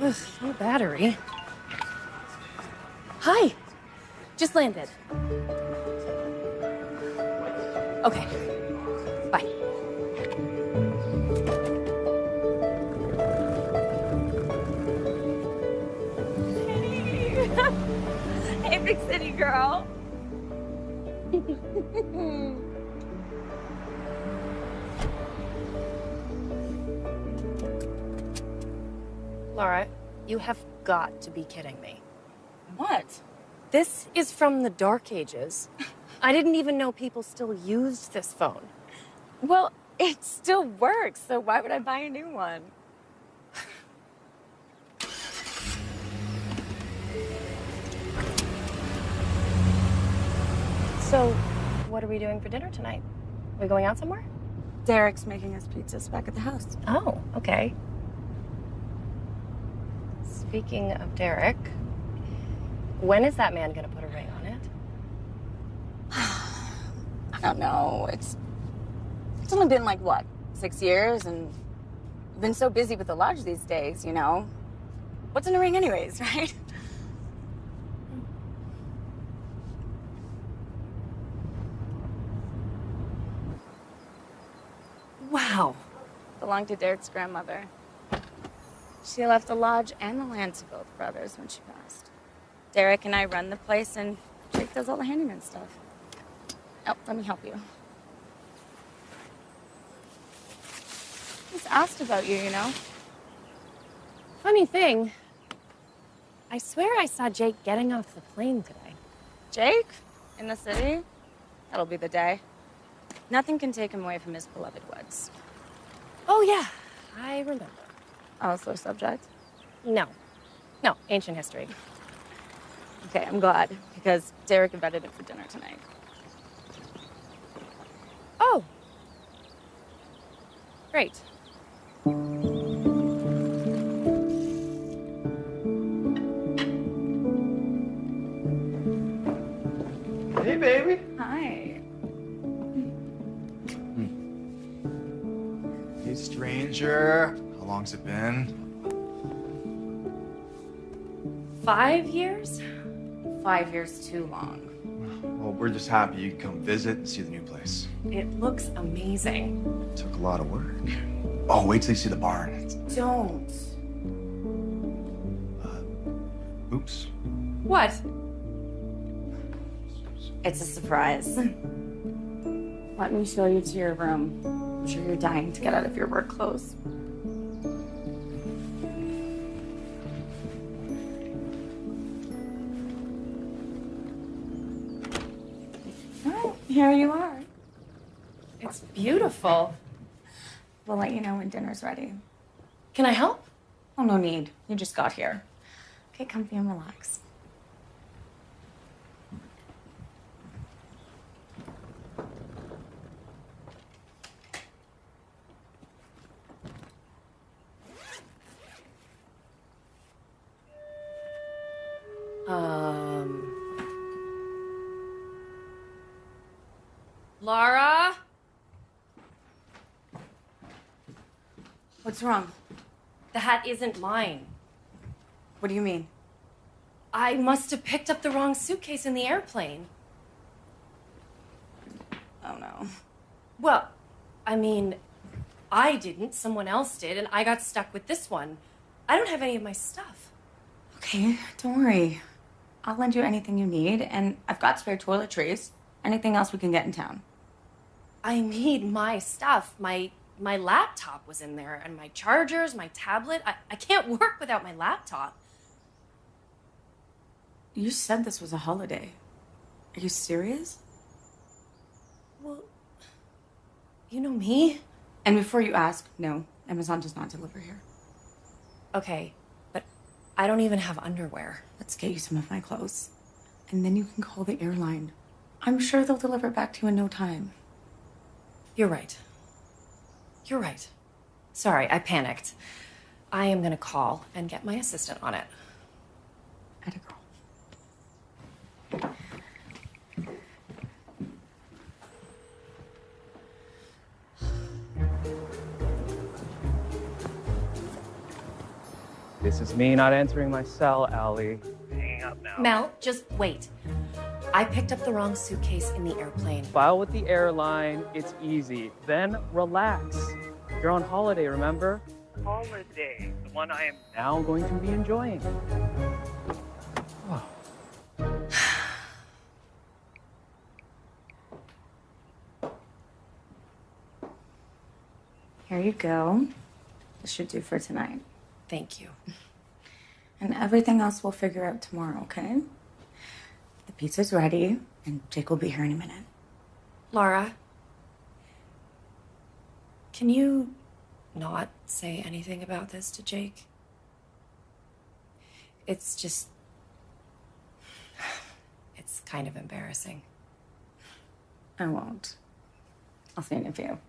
Ugh, no battery. Hi. Just landed. Okay. Bye. Hey, hey, big city girl. Laura, you have got to be kidding me. What? This is from the Dark Ages. I didn't even know people still used this phone. Well, it still works, so why would I buy a new one? So, what are we doing for dinner tonight? We going out somewhere? Derek's making us pizzas back at the house. Oh, okay. Speaking of Derek, when is that man gonna put a ring on it? I don't know. It's only been like, what, 6 years? And you've been so busy with the lodge these days, you know? What's in a ring anyways, right? Wow. Belonged to Derek's grandmother. She left the lodge and the land to both brothers when she passed. Derek and I run the place, and Jake does all the handyman stuff. Oh, let me help you. He's asked about you, you know? Funny thing, I swear I saw Jake getting off the plane today. Jake? In the city? That'll be the day. Nothing can take him away from his beloved woods. Oh, yeah, I remember. Oh, so subject? No, ancient history. Okay, I'm glad, because Derek invited him for dinner tonight. Oh, great. Hey, baby. Hi. Hey, stranger. How long's it been? 5 years? 5 years too long. Well, we're just happy you could come visit and see the new place. It looks amazing. Took a lot of work. Oh, wait till you see the barn. Don't. Oops. What? It's a surprise. Let me show you to your room. I'm sure you're dying to get out of your work clothes. Well, here you are. It's beautiful. We'll let you know when dinner's ready. Can I help? Oh, no need. You just got here. Get comfy and relax. Laura? What's wrong? The hat isn't mine. What do you mean? I must have picked up the wrong suitcase in the airplane. Oh, no. Well, I mean, I didn't, someone else did, and I got stuck with this one. I don't have any of my stuff. Okay, don't worry. I'll lend you anything you need, and I've got spare toiletries. Anything else we can get in town. I need my stuff. My laptop was in there, and my chargers, my tablet. I can't work without my laptop. You said this was a holiday. Are you serious? Well, you know me. And before you ask, no, Amazon does not deliver here. Okay, but I don't even have underwear. Let's get you some of my clothes. And then you can call the airline. I'm sure they'll deliver it back to you in no time. You're right. You're right. Sorry, I panicked. I am gonna call and get my assistant on it. Atta girl. This is me not answering my cell, Allie. Hanging up now. Mel, just wait. I picked up the wrong suitcase in the airplane. File with the airline, it's easy. Then relax. You're on holiday, remember? Holiday, the one I am now going to be enjoying. Oh. Here you go. This should do for tonight. Thank you. And everything else we'll figure out tomorrow, okay? The pizza's ready, and Jake will be here in a minute. Laura, can you not say anything about this to Jake? It's just... It's kind of embarrassing. I won't. I'll stand in for you.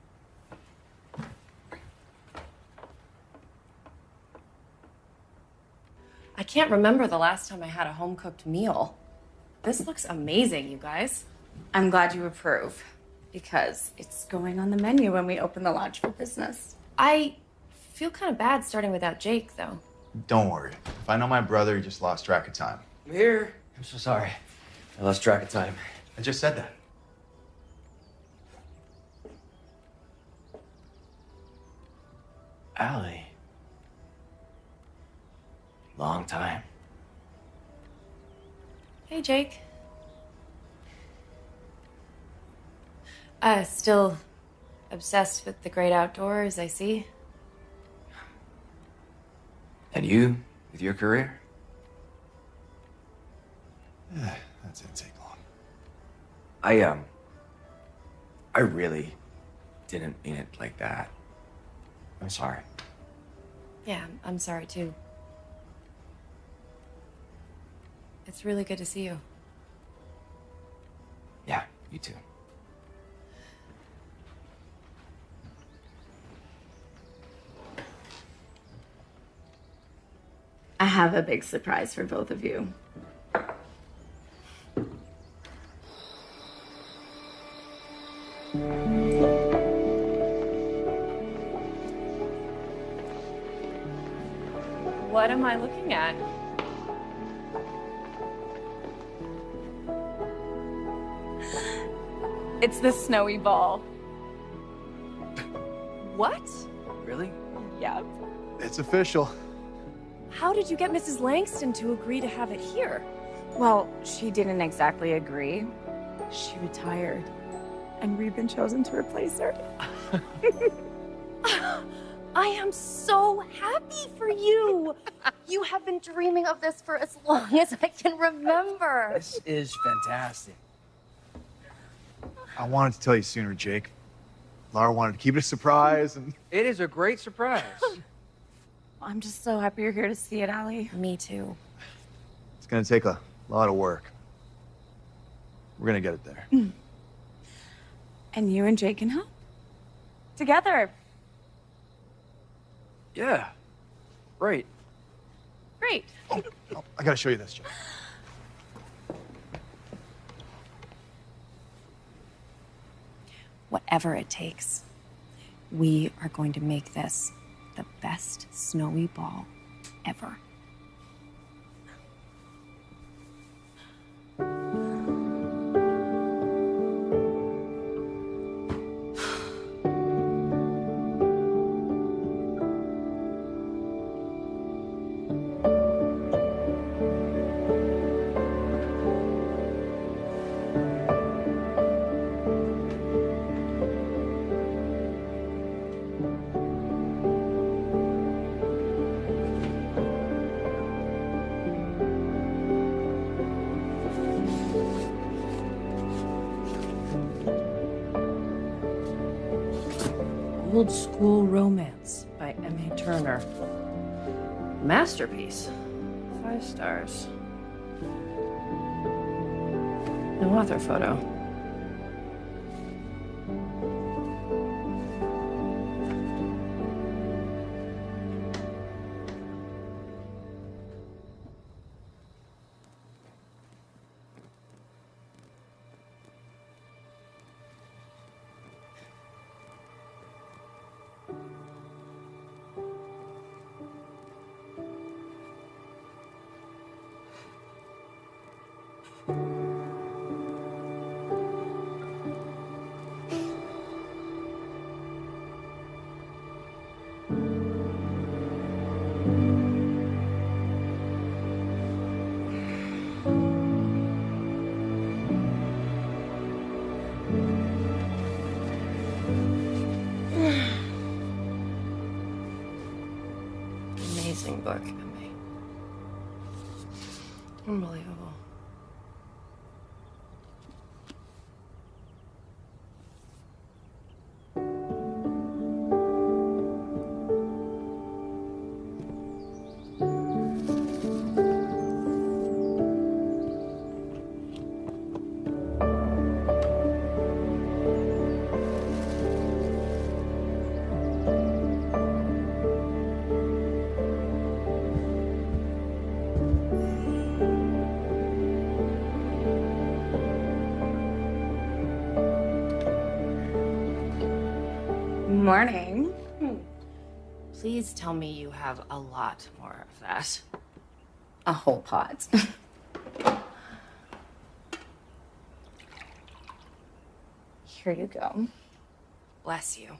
I can't remember the last time I had a home-cooked meal. This looks amazing, you guys. I'm glad you approve, because it's going on the menu when we open the lodge for business. I feel kind of bad starting without Jake, though. Don't worry. If I know my brother, he just lost track of time. I'm here. I'm so sorry. I lost track of time. I just said that. Allie. Long time. Hey, Jake. Still obsessed with the great outdoors, I see. And you, with your career? That didn't take long. I really didn't mean it like that. I'm sorry. Yeah, I'm sorry, too. It's really good to see you. Yeah, you too. I have a big surprise for both of you. What am I looking at? It's the snowy ball. What? Really? Yep. It's official. How did you get Mrs. Langston to agree to have it here? Well, she didn't exactly agree. She retired, and we've been chosen to replace her. I am so happy for you. You have been dreaming of this for as long as I can remember. This is fantastic. I wanted to tell you sooner, Jake. Laura wanted to keep it a surprise, and It is a great surprise. I'm just so happy you're here to see it, Allie. Me too. it's gonna take a lot of work. We're gonna get it there. And you and Jake can help. Together. Yeah. Right. Great. Oh, I gotta show you this, Jake. Whatever it takes, we are going to make this the best snowy ball ever. Old School Romance by M.A. Turner. Masterpiece. 5 stars. No author photo. Amazing book, Emmy. Unbelievable. Morning. Please tell me you have a lot more of that. A whole pot. Here you go. Bless you.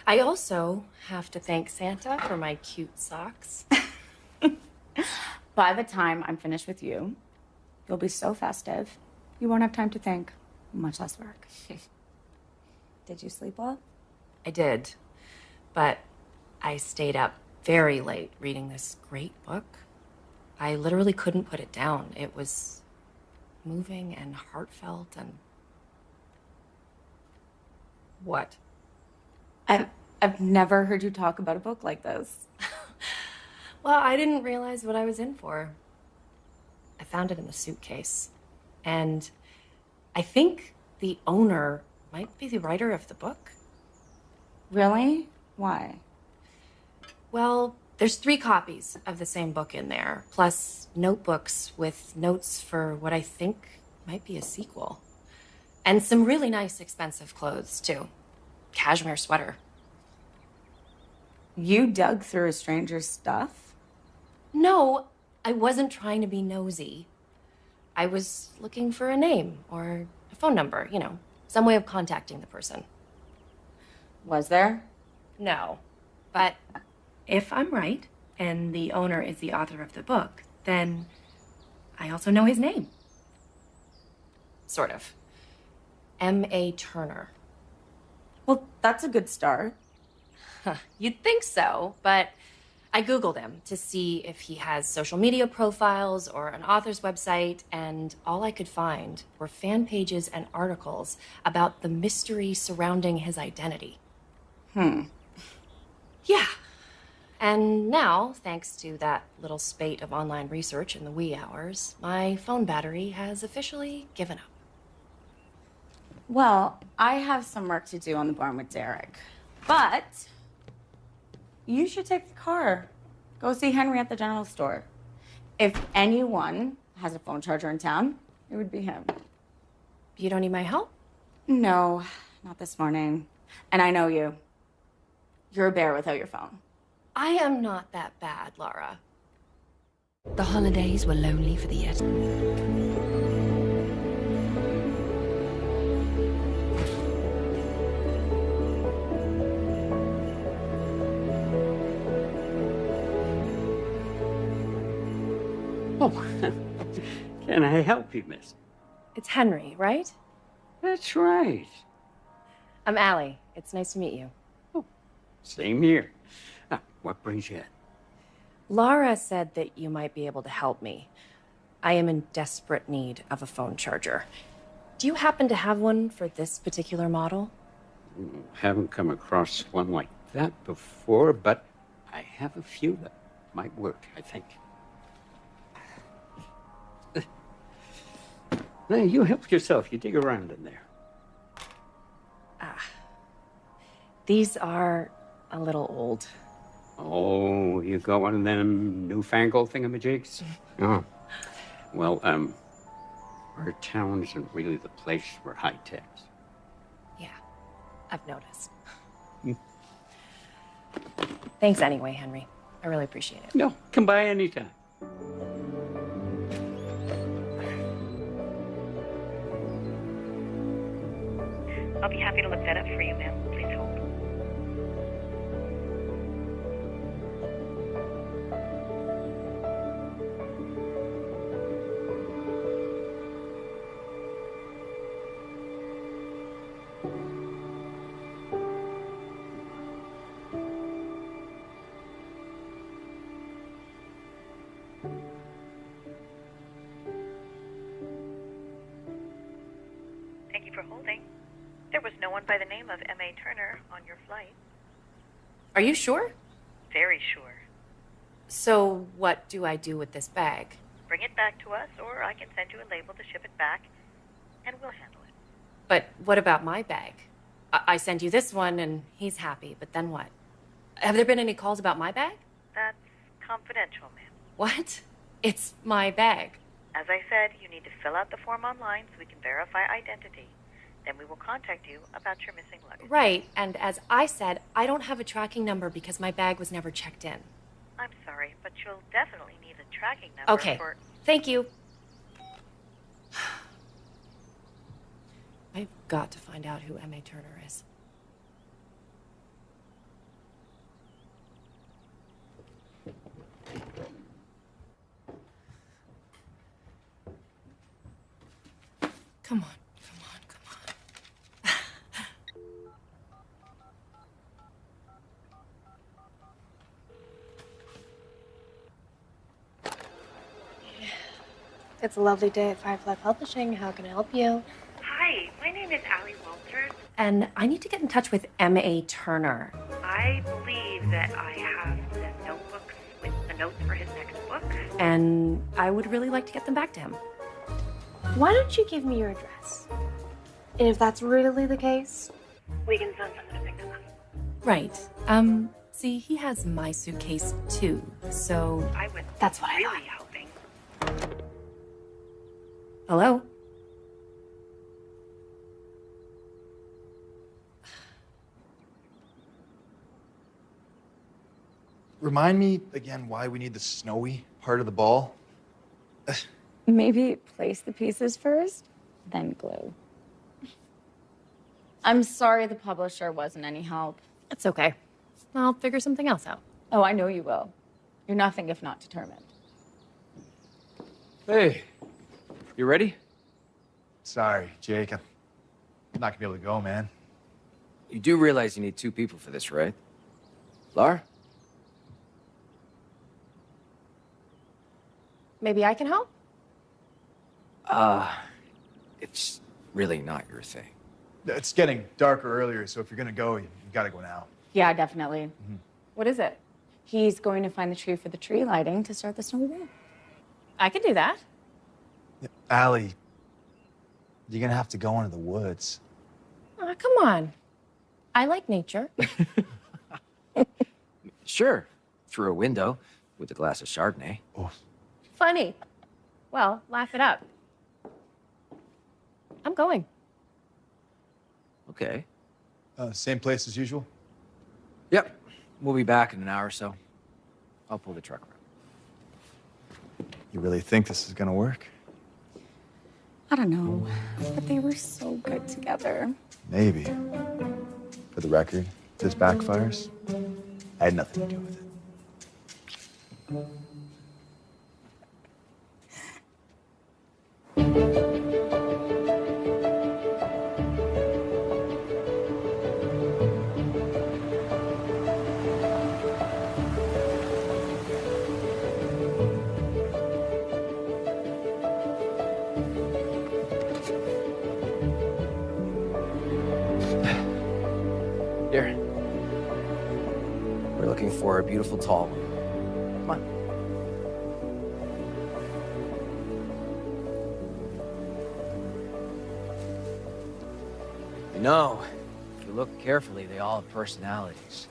I also have to thank Santa for my cute socks. By the time I'm finished with you, you'll be so festive, you won't have time to think, much less work. Did you sleep well? I did, but I stayed up very late reading this great book. I literally couldn't put it down. It was moving and heartfelt and... What? I've never heard you talk about a book like this. Well, I didn't realize what I was in for. I found it in the suitcase. And I think the owner might be the writer of the book. Really? Why? Well, there's 3 copies of the same book in there, plus notebooks with notes for what I think might be a sequel. And some really nice, expensive clothes, too. Cashmere sweater. You dug through a stranger's stuff? No, I wasn't trying to be nosy. I was looking for a name or a phone number, you know, some way of contacting the person. Was there? No, but if I'm right, and the owner is the author of the book, then I also know his name. Sort of. M.A. Turner. Well, that's a good start. You'd think so, but I Googled him to see if he has social media profiles or an author's website, and all I could find were fan pages and articles about the mystery surrounding his identity. Yeah. And now, thanks to that little spate of online research in the wee hours, my phone battery has officially given up. Well, I have some work to do on the barn with Derek, but you should take the car. Go see Henry at the general store. If anyone has a phone charger in town, it would be him. You don't need my help? No, not this morning. And I know you. You're a bear without your phone. I am not that bad, Laura. The holidays were lonely for the Yeti. Oh, can I help you, miss? It's Henry, right? That's right. I'm Allie. It's nice to meet you. Same here. What brings you in? Laura said that you might be able to help me. I am in desperate need of a phone charger. Do you happen to have one for this particular model? Haven't come across one like that before, but I have a few that might work, I think. Now, you help yourself. You dig around in there. These are a little old. Oh, you got one of them newfangled thingamajigs? Oh. Well, our town isn't really the place for high techs. Yeah, I've noticed. Thanks anyway, Henry. I really appreciate it. No, come by anytime. I'll be happy to look that up for you, ma'am. Please hold. There was no one by the name of M.A. Turner on your flight. Are you sure? Very sure. So what do I do with this bag? Bring it back to us, or I can send you a label to ship it back, and we'll handle it. But what about my bag? I send you this one and he's happy, but then what? Have there been any calls about my bag? That's confidential, ma'am. What? It's my bag. As I said, you need to fill out the form online so we can verify identity. Then we will contact you about your missing luggage. Right, and as I said, I don't have a tracking number because my bag was never checked in. I'm sorry, but you'll definitely need a tracking number Okay, for... thank you. I've got to find out who M.A. Turner is. Come on, come on, come on. It's a lovely day at Firefly Publishing. How can I help you? Hi, my name is Allie Walters. And I need to get in touch with M.A. Turner. I believe that I have the notebooks with the notes for his next book. And I would really like to get them back to him. Why don't you give me your address? And if that's really the case, We can send someone to pick them up. Right. See, he has my suitcase too, so... I was that's what I really thought. hoping. Hello? Remind me again why we need the snowy part of the ball. Maybe place the pieces first, then glue. I'm sorry the publisher wasn't any help. It's okay. I'll figure something else out. Oh, I know you will. You're nothing if not determined. Hey, you ready? Sorry, Jake. I'm not gonna be able to go, man. You do realize you need 2 people for this, right? Lar? Maybe I can help? It's really not your thing. It's getting darker earlier, so if you're gonna go, you gotta go now. Yeah, definitely. What is it? He's going to find the tree for the tree lighting to start the snowy day. I could do that. Allie, you're gonna have to go into the woods. Aw, come on. I like nature. Sure, through a window with a glass of Chardonnay. Oh, Funny. Well, laugh it up. I'm going. Okay. same place as usual? Yep. We'll be back in an hour or so. I'll pull the truck around. You really think this is gonna work? I don't know, but they were so good together. Maybe. For the record, if this backfires, I had nothing to do with it. Here. We're looking for a beautiful tall one. Come on. You know, if you look carefully, they all have personalities.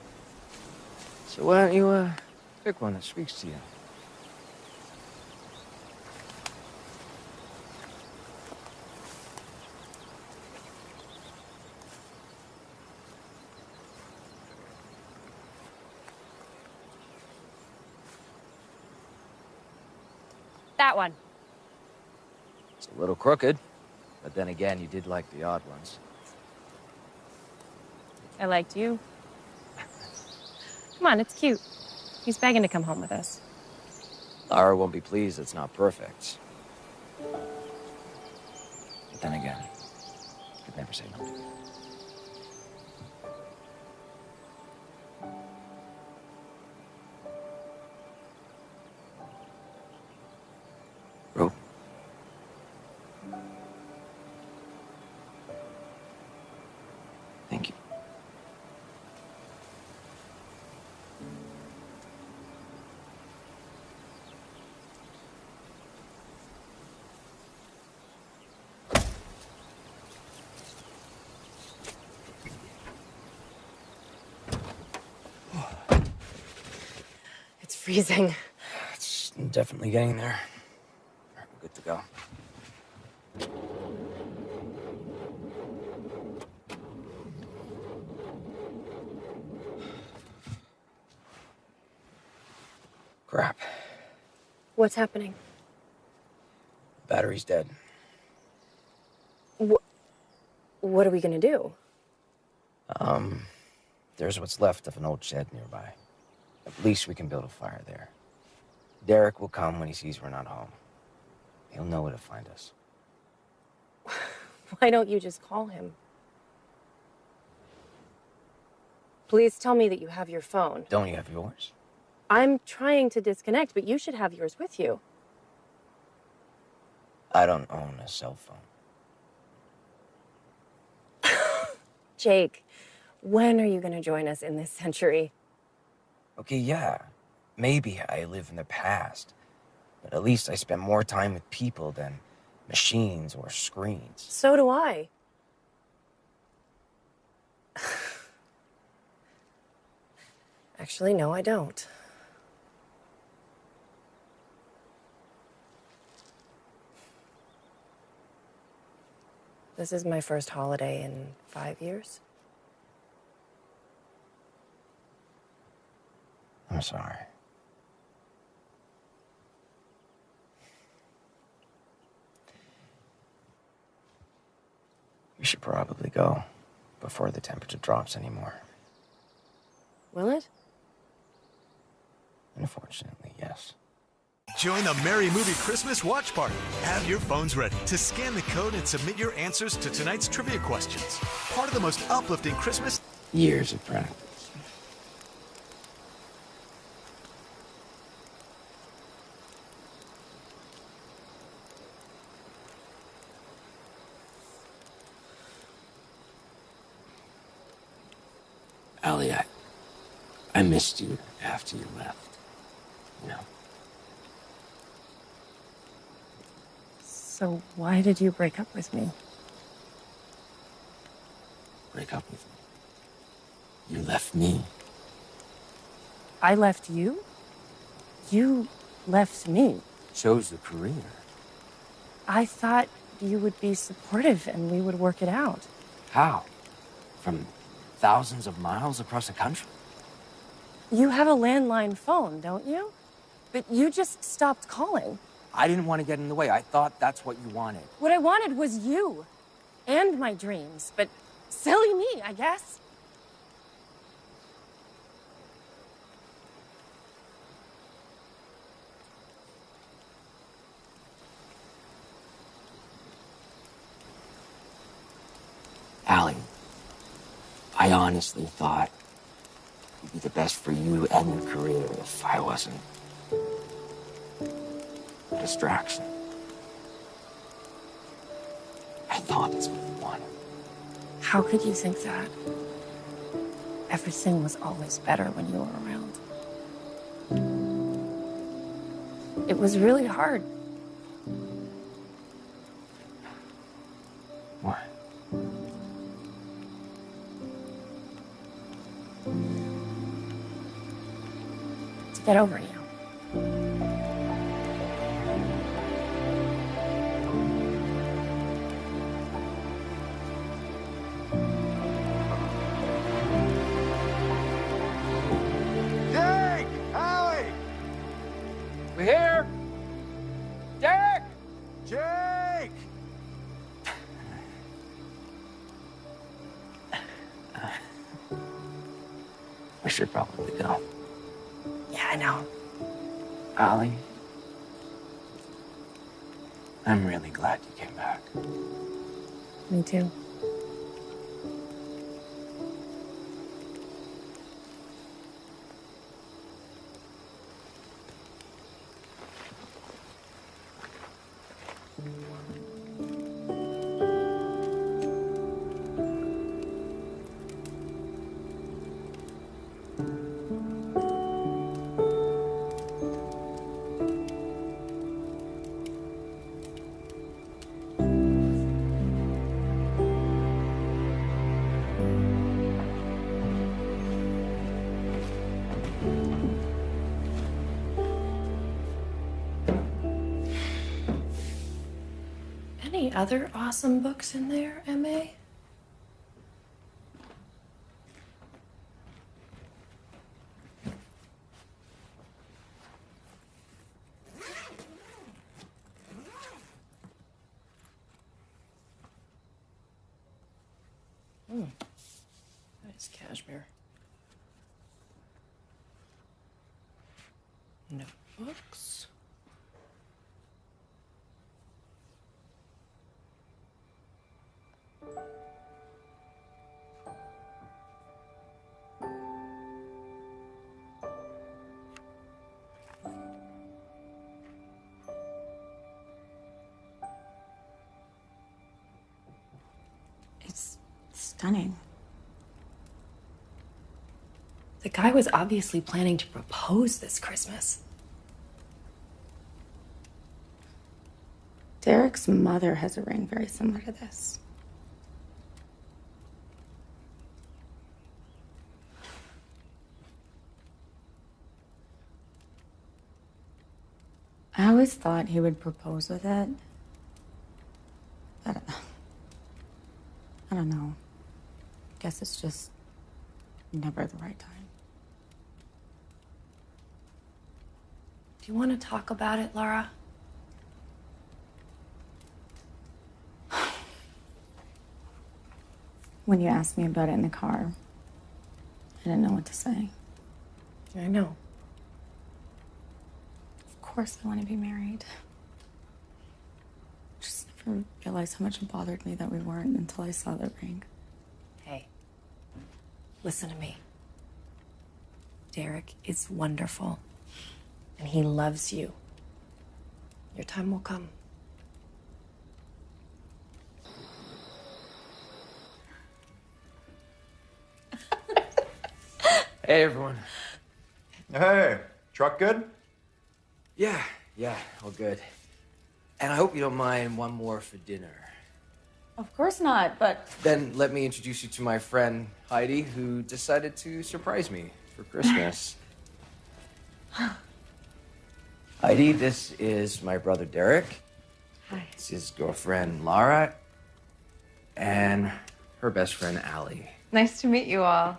So why don't you, pick one that speaks to you? That one. It's a little crooked, but then again, you did like the odd ones. I liked you. Come on, it's cute. He's begging to come home with us. Lara won't be pleased it's not perfect. But then again, could never say no. Rope. freezing. It's definitely getting there. All right, we're good to go. Crap. What's happening? Battery's dead. What are we gonna do? There's what's left of an old shed nearby. At least we can build a fire there. Derek will come when he sees we're not home. He'll know where to find us. Why don't you just call him? Please tell me that you have your phone. Don't you have yours? I'm trying to disconnect, but you should have yours with you. I don't own a cell phone. Jake, when are you gonna join us in this century? Okay, yeah. Maybe I live in the past. But at least I spend more time with people than machines or screens. So do I. Actually, no, I don't. This is my first holiday in 5 years. I'm sorry. We should probably go before the temperature drops anymore. Will it? Unfortunately, yes. Join the Merry Movie Christmas Watch Party. Have your phones ready to scan the code and submit your answers to tonight's trivia questions. Part of the most uplifting Christmas... Years of practice. Allie, I missed you after you left. You know. So why did you break up with me? Break up with me. You left me. I left you? You left me. Chose a career. I thought you would be supportive and we would work it out. How? From thousands of miles across the country? You have a landline phone, don't you? But you just stopped calling. I didn't want to get in the way. I thought that's what you wanted. What I wanted was you. And my dreams. But silly me, I guess. Allie, I honestly thought it'd be the best for you and your career if I wasn't a distraction. I thought that's what you wanted. How could you think that? Everything was always better when you were around. It was really hard. Why? To get over you. Jake! Allie! We're here! Derek! Jake! We should probably go. Yeah, I know. Allie, I'm really glad you came back. Me too. other awesome books in there, M.A.? Nice cashmere. Notebooks. It's stunning. The guy was obviously planning to propose this Christmas. Derek's mother has a ring very similar to this. I always thought he would propose with it. But I don't know. Guess it's just never the right time. Do you want to talk about it, Laura? When you asked me about it in the car, I didn't know what to say. I know. Of course I want to be married. Just never realized how much it bothered me that we weren't until I saw the ring. Hey, listen to me. Derek is wonderful, and he loves you. Your time will come. Hey, everyone. Hey, truck good? Yeah, all good. And I hope you don't mind one more for dinner. Of course not, but Then let me introduce you to my friend Heidi, who decided to surprise me for Christmas. Heidi, this is my brother Derek. Hi. This is his girlfriend Lara, and her best friend Allie. Nice to meet you all.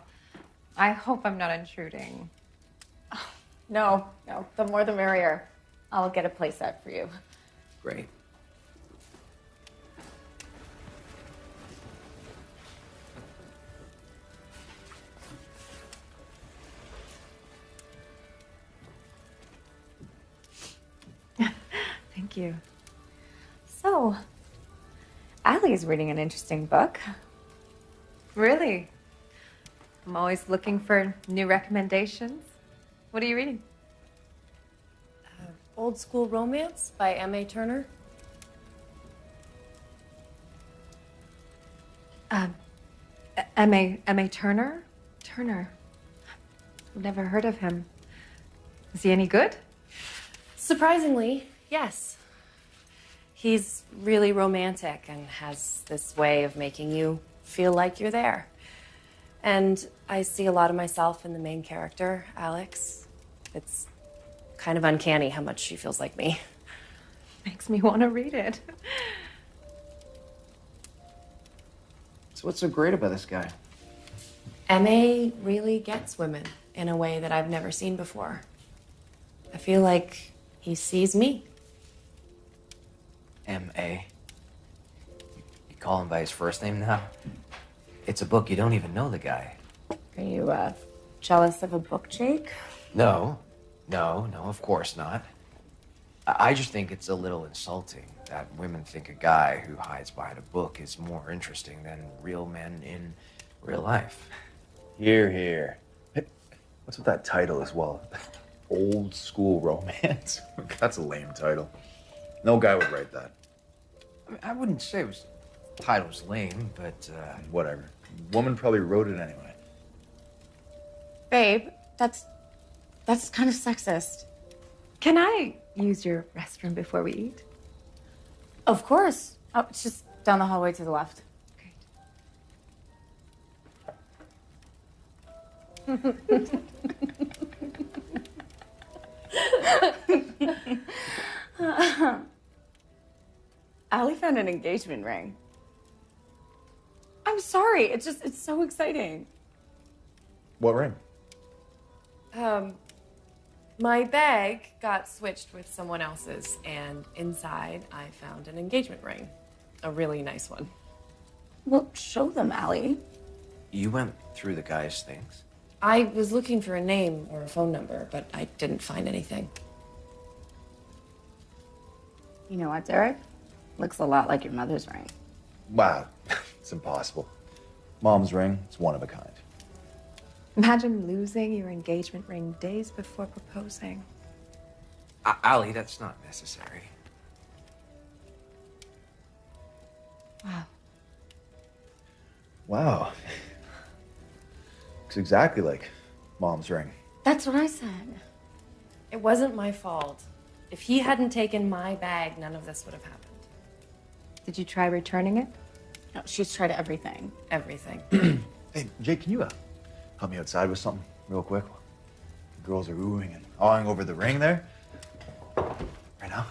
I hope I'm not intruding. no, the more the merrier. I'll get a place set for you. Great. Thank you. So, Allie's reading an interesting book. Really? I'm always looking for new recommendations. What are you reading? Old School Romance by M.A. Turner. M.A. Turner? Turner. I've never heard of him. Is he any good? Surprisingly, yes. He's really romantic and has this way of making you feel like you're there. And I see a lot of myself in the main character, Alex. It's kind of uncanny how much she feels like me. Makes me want to read it. So what's so great about this guy? M.A. really gets women in a way that I've never seen before. I feel like he sees me. M.A. You call him by his first name now? It's a book, you don't even know the guy. Are you, jealous of a book, Jake? No, of course not. I just think it's a little insulting that women think a guy who hides behind a book is more interesting than real men in real life. Here, here. Hey, what's with that title as well? Old School Romance? That's a lame title. No guy would write that. I mean, I wouldn't say it was title's lame, but Whatever. Woman probably wrote it anyway. Babe, that's kind of sexist. Can I use your restroom before we eat? Of course. Oh, it's just down the hallway to the left. Allie found an engagement ring. I'm sorry. It's so exciting. What ring? My bag got switched with someone else's, and inside I found an engagement ring. A really nice one. Well, show them, Allie. You went through the guy's things? I was looking for a name or a phone number, but I didn't find anything. You know what, Derek? Looks a lot like your mother's ring. Wow, it's impossible. Mom's ring, it's one of a kind. Imagine losing your engagement ring days before proposing. Allie, that's not necessary. Wow. Wow. Looks exactly like Mom's ring. That's what I said. It wasn't my fault. If he hadn't taken my bag, none of this would have happened. Did you try returning it? No, she's tried everything. Everything. Hey, Jake, can you help me outside with something real quick? The girls are oohing and awing over the ring there. Right now?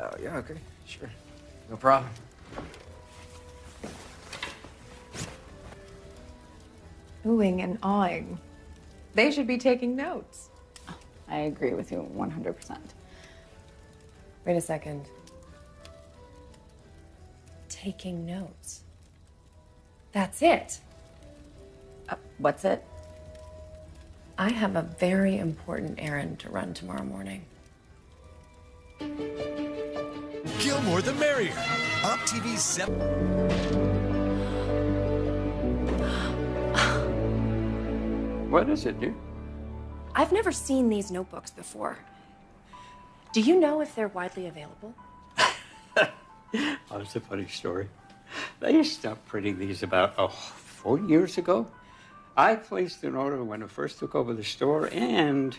Oh, yeah, okay, sure. No problem. Oohing and awing. They should be taking notes. I agree with you 100%. Wait a second. Taking notes. That's it. What's it? I have a very important errand to run tomorrow morning. Gilmore the Merrier. Up TV's 7. What is it, dear? I've never seen these notebooks before. Do you know if they're widely available? Oh, it's a funny story. They stopped printing these about 4 years ago. I placed an order when I first took over the store and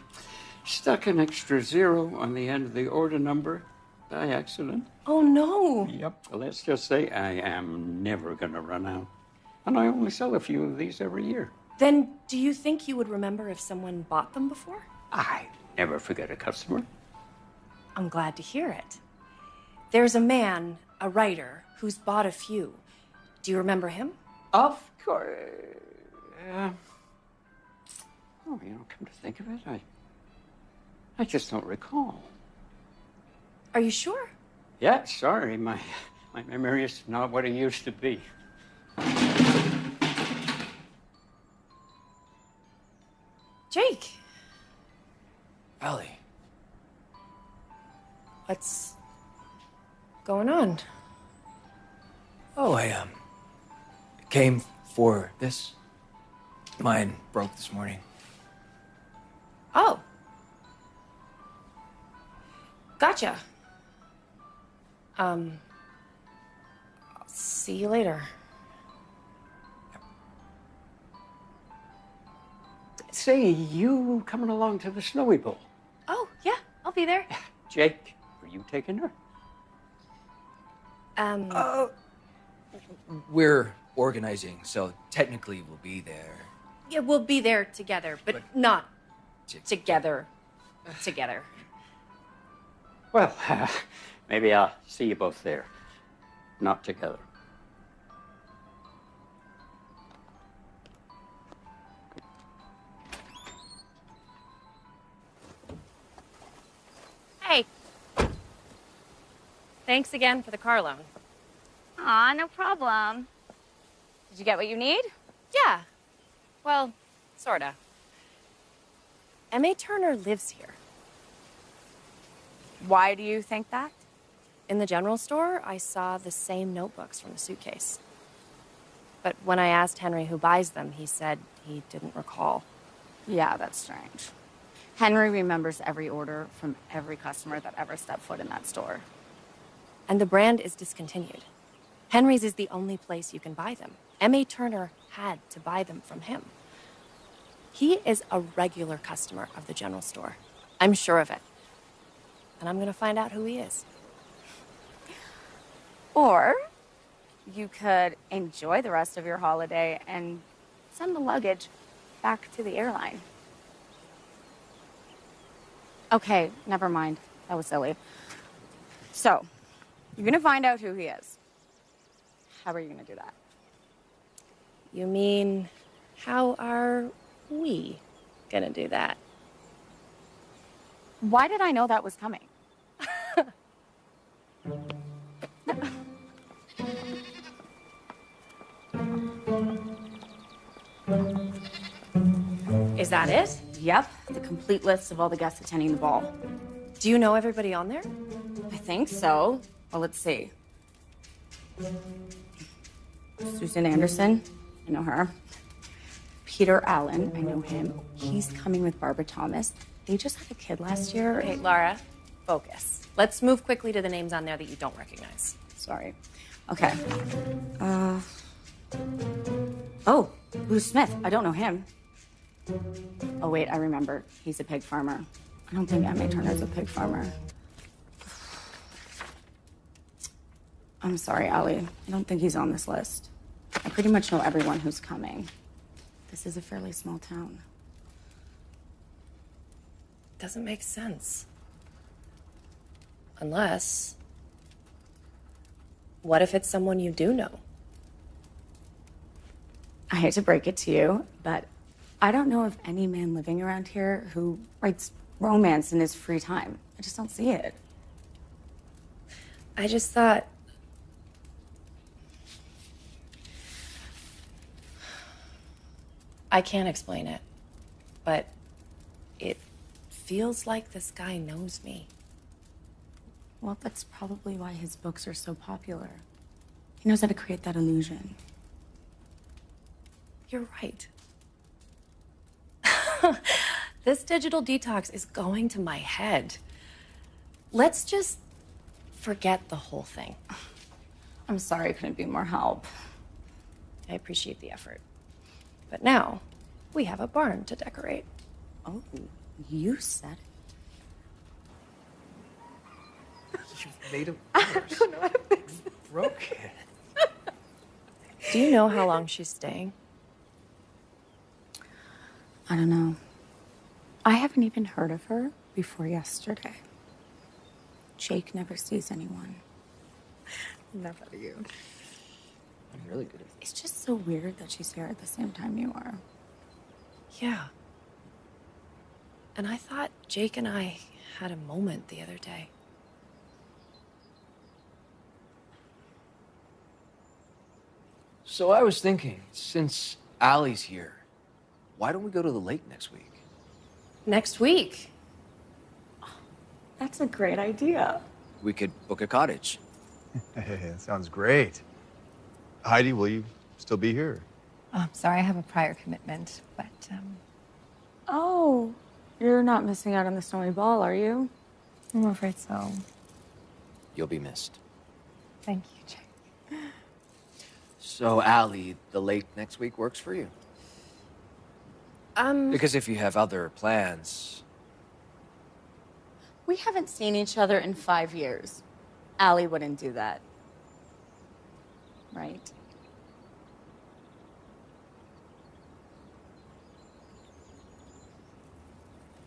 stuck an extra 0 on the end of the order number by accident. Oh, no. Yep. Well, let's just say I am never going to run out. And I only sell a few of these every year. Then do you think you would remember if someone bought them before? I never forget a customer. I'm glad to hear it. There's a man, a writer, who's bought a few. Do you remember him? Of course. Oh, come to think of it, I just don't recall. Are you sure? Yeah, sorry, my memory is not what it used to be. Jake. Allie. What's going on? Oh, I came for this. Mine broke this morning. Oh. Gotcha. I'll see you later. Say, you coming along to the Snowy Bowl? Oh, yeah, I'll be there. Jake, are you taking her? We're organizing, so technically we'll be there. Yeah, we'll be there together, but not together. Together. Well, maybe I'll see you both there. Not together. Hey. Thanks again for the car loan. Aw, no problem. Did you get what you need? Yeah. Well, sorta. M.A. Turner lives here. Why do you think that? In the general store, I saw the same notebooks from the suitcase. But when I asked Henry who buys them, he said he didn't recall. Yeah, that's strange. Henry remembers every order from every customer that ever stepped foot in that store. And the brand is discontinued. Henry's is the only place you can buy them. M.A. Turner had to buy them from him. He is a regular customer of the general store. I'm sure of it. And I'm gonna find out who he is. Or you could enjoy the rest of your holiday and send the luggage back to the airline. Okay, never mind. That was silly. So, You're gonna find out who he is. How are you gonna do that? You mean, how are we gonna do that? Why did I know that was coming? Is that it? Yep, the complete list of all the guests attending the ball. Do you know everybody on there? I think so. Well, let's see. Susan Anderson, I know her. Peter Allen, I know him. He's coming with Barbara Thomas. They just had a kid last year. Okay, Laura, focus. Let's move quickly to the names on there that you don't recognize. Sorry. Okay. Oh, Lou Smith. I don't know him. Oh, wait, I remember. He's a pig farmer. I don't think M.A. Turner's a pig farmer. I'm sorry, Allie. I don't think he's on this list. I pretty much know everyone who's coming. This is a fairly small town. Doesn't make sense. Unless... what if it's someone you do know? I hate to break it to you, but I don't know of any man living around here who writes romance in his free time. I just don't see it. I just thought... I can't explain it, but it feels like this guy knows me. Well, that's probably why his books are so popular. He knows how to create that illusion. You're right. This digital detox is going to my head. Let's just forget the whole thing. I'm sorry I couldn't be more help. I appreciate the effort. But now, we have a barn to decorate. Oh, you said it. You've made it worse. I don't know how to fix it. Broke it. Do you know how long she's staying? I don't know. I haven't even heard of her before yesterday. Jake never sees anyone. Enough out of you. I'm really good at It's just so weird that she's here at the same time you are. Yeah. And I thought Jake and I had a moment the other day. So I was thinking, since Allie's here, why don't we go to the lake next week? Next week? That's a great idea. We could book a cottage. Hey, that sounds great. Heidi, will you still be here? Oh, I'm sorry, I have a prior commitment, but, Oh, you're not missing out on the snowy ball, are you? I'm afraid so. You'll be missed. Thank you, Jake. So, Allie, the lake next week works for you? Because if you have other plans... We haven't seen each other in 5 years. Allie wouldn't do that. Right?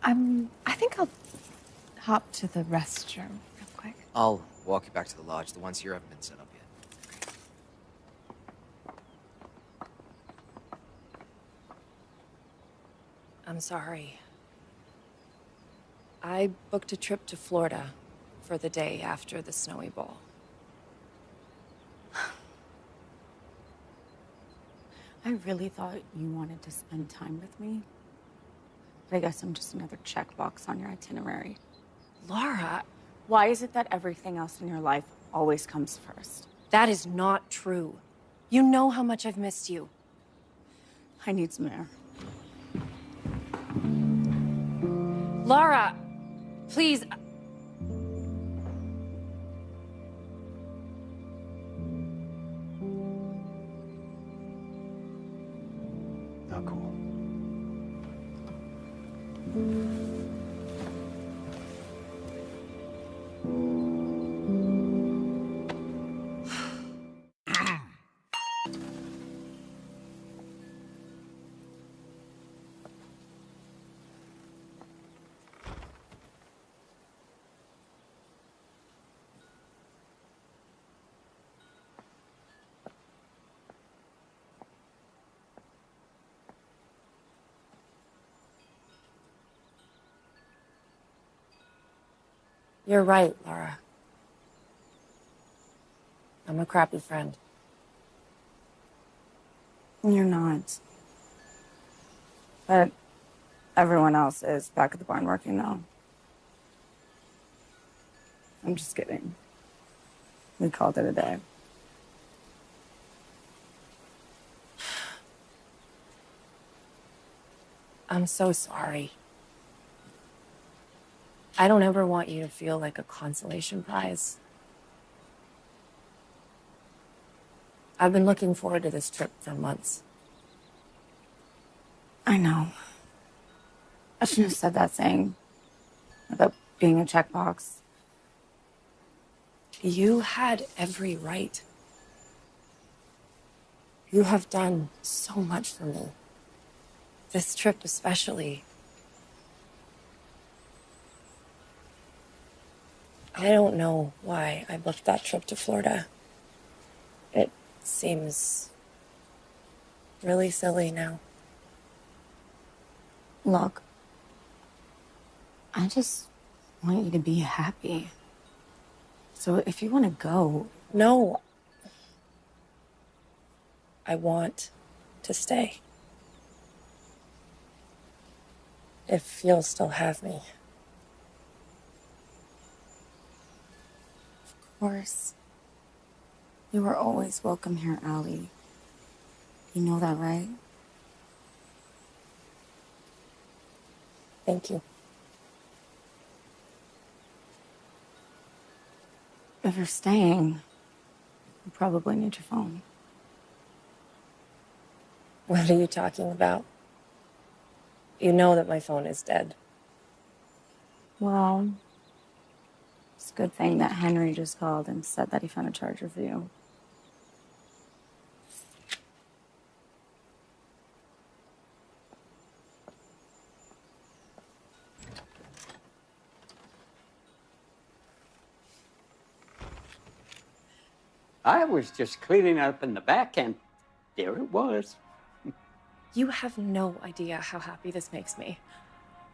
I think I'll hop to the restroom real quick. I'll walk you back to the lodge. The ones here haven't been set up yet. I'm sorry. I booked a trip to Florida for the day after the snowy ball. I really thought you wanted to spend time with me. But I guess I'm just another checkbox on your itinerary. Laura, why is it that everything else in your life always comes first? That is not true. You know how much I've missed you. I need some air. Laura, please. Oh, cool. You're right, Laura. I'm a crappy friend. You're not. But everyone else is back at the barn working now. I'm just kidding. We called it a day. I'm so sorry. I don't ever want you to feel like a consolation prize. I've been looking forward to this trip for months. I know. I shouldn't have said that thing about being a checkbox. You had every right. You have done so much for me. This trip especially. I don't know why I booked that trip to Florida. It seems really silly now. Look, I just want you to be happy. So if you want to go... No. I want to stay. If you'll still have me. Of course. You were always welcome here, Allie. You know that, right? Thank you. If you're staying, you probably need your phone. What are you talking about? You know that my phone is dead. Well, it's a good thing that Henry just called and said that he found a charger for you. I was just cleaning up in the back, and there it was. You have no idea how happy this makes me.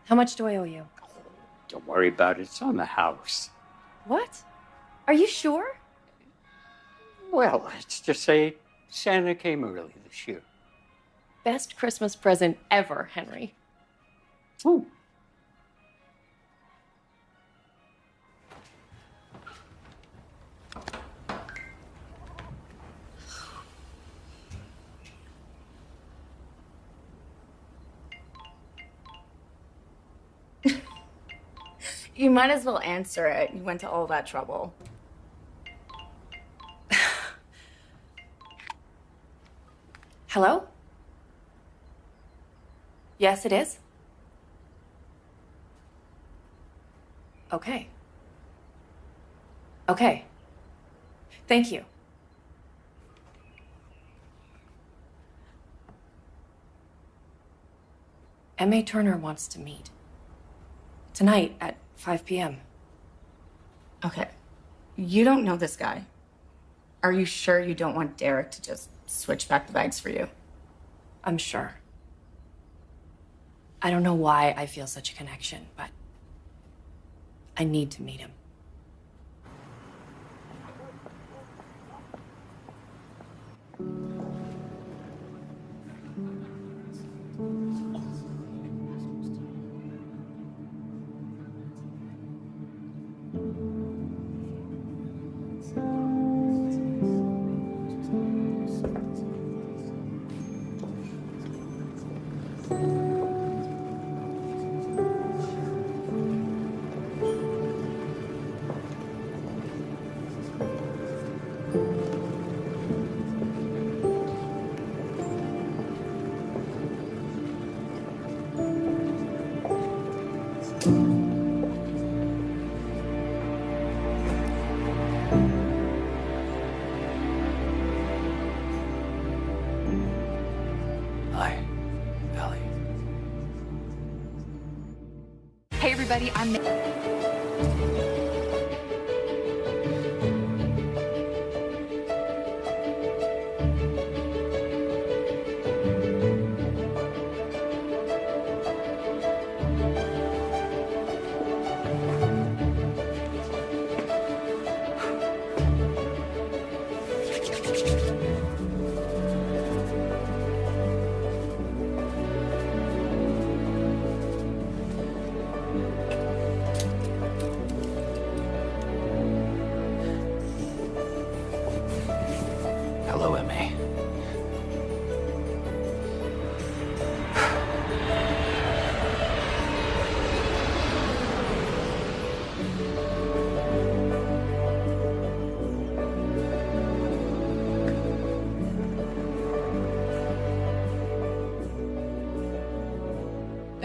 How much do I owe you? Don't worry about it. It's on the house. What? Are you sure? Well, let's just say Santa came early this year. Best Christmas present ever, Henry. Ooh. You might as well answer it. You went to all that trouble. Hello? Yes, it is. Okay. Okay. Thank you. M.A. Turner wants to meet. Tonight at 5 p.m. Okay. You don't know this guy. Are you sure you don't want Derek to just switch back the bags for you? I'm sure. I don't know why I feel such a connection, but I need to meet him. Hi, Allie. Hey, everybody, I'm.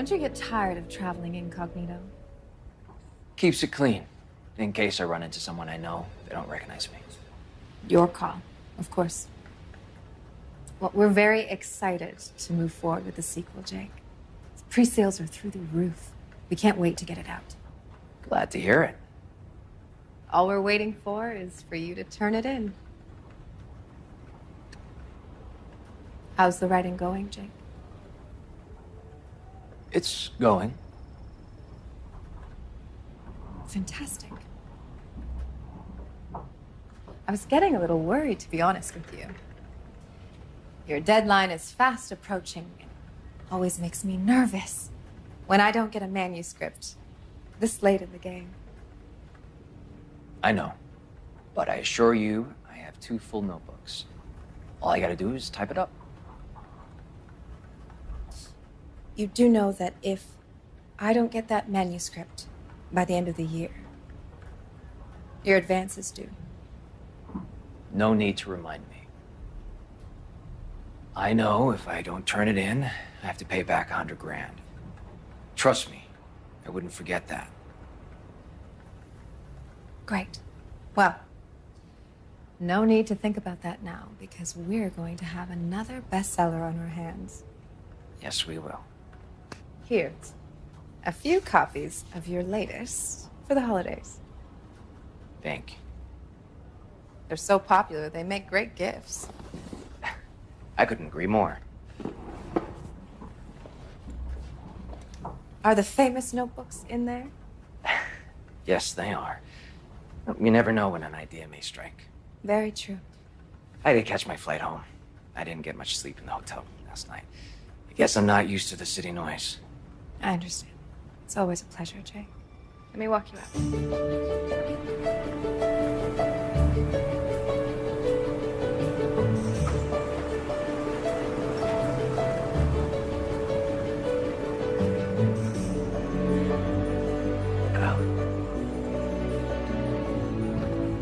Don't you get tired of traveling incognito? Keeps it clean. In case I run into someone I know, they don't recognize me. Your call, of course. Well, we're very excited to move forward with the sequel, Jake. Pre-sales are through the roof. We can't wait to get it out. Glad to hear it. All we're waiting for is for you to turn it in. How's the writing going, Jake? It's going. Fantastic. I was getting a little worried, to be honest with you. Your deadline is fast approaching. It always makes me nervous when I don't get a manuscript this late in the game. I know. But I assure you, I have 2 full notebooks. All I gotta do is type it up. You do know that if I don't get that manuscript by the end of the year, your advance is due. No need to remind me. I know if I don't turn it in, I have to pay back $100 grand. Trust me, I wouldn't forget that. Great. Well, no need to think about that now, because we're going to have another bestseller on our hands. Yes, we will. Here's a few copies of your latest for the holidays. Thank you. They're so popular, they make great gifts. I couldn't agree more. Are the famous notebooks in there? Yes, they are. You never know when an idea may strike. Very true. I had to catch my flight home. I didn't get much sleep in the hotel last night. I guess I'm not used to the city noise. I understand. It's always a pleasure, Jay. Let me walk you out.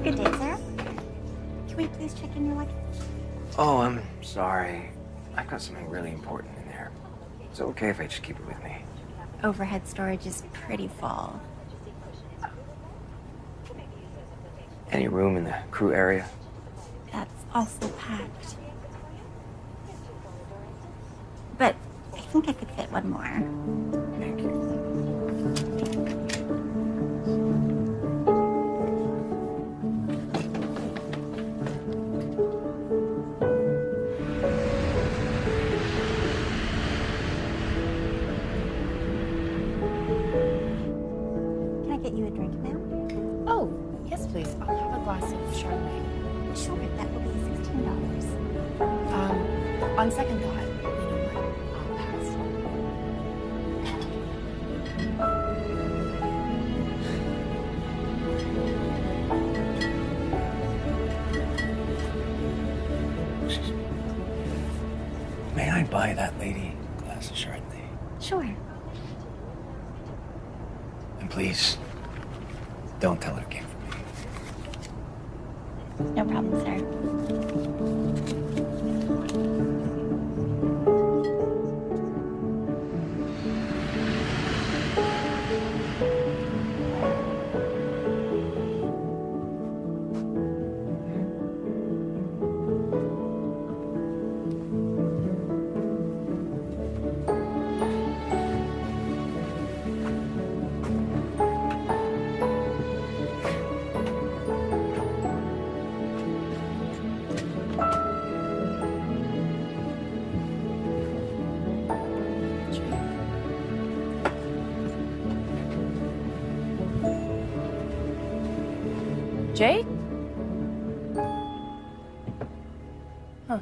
Good day, sir. Can we please check in your luggage? Oh, I'm sorry. I've got something really important in there. Is it okay if I just keep it with me? Overhead storage is pretty full. Any room in the crew area? That's also packed. But I think I could fit one more. Thank you. Can I get you a drink now? Oh, yes, please. I'll have a glass of Chardonnay. Sure, that will be $16. On second thought, you know what? I'll pass. May I buy that lady a glass of Chardonnay? Sure. And please, don't tell her it came from me. No problem, sir. Jake? Huh.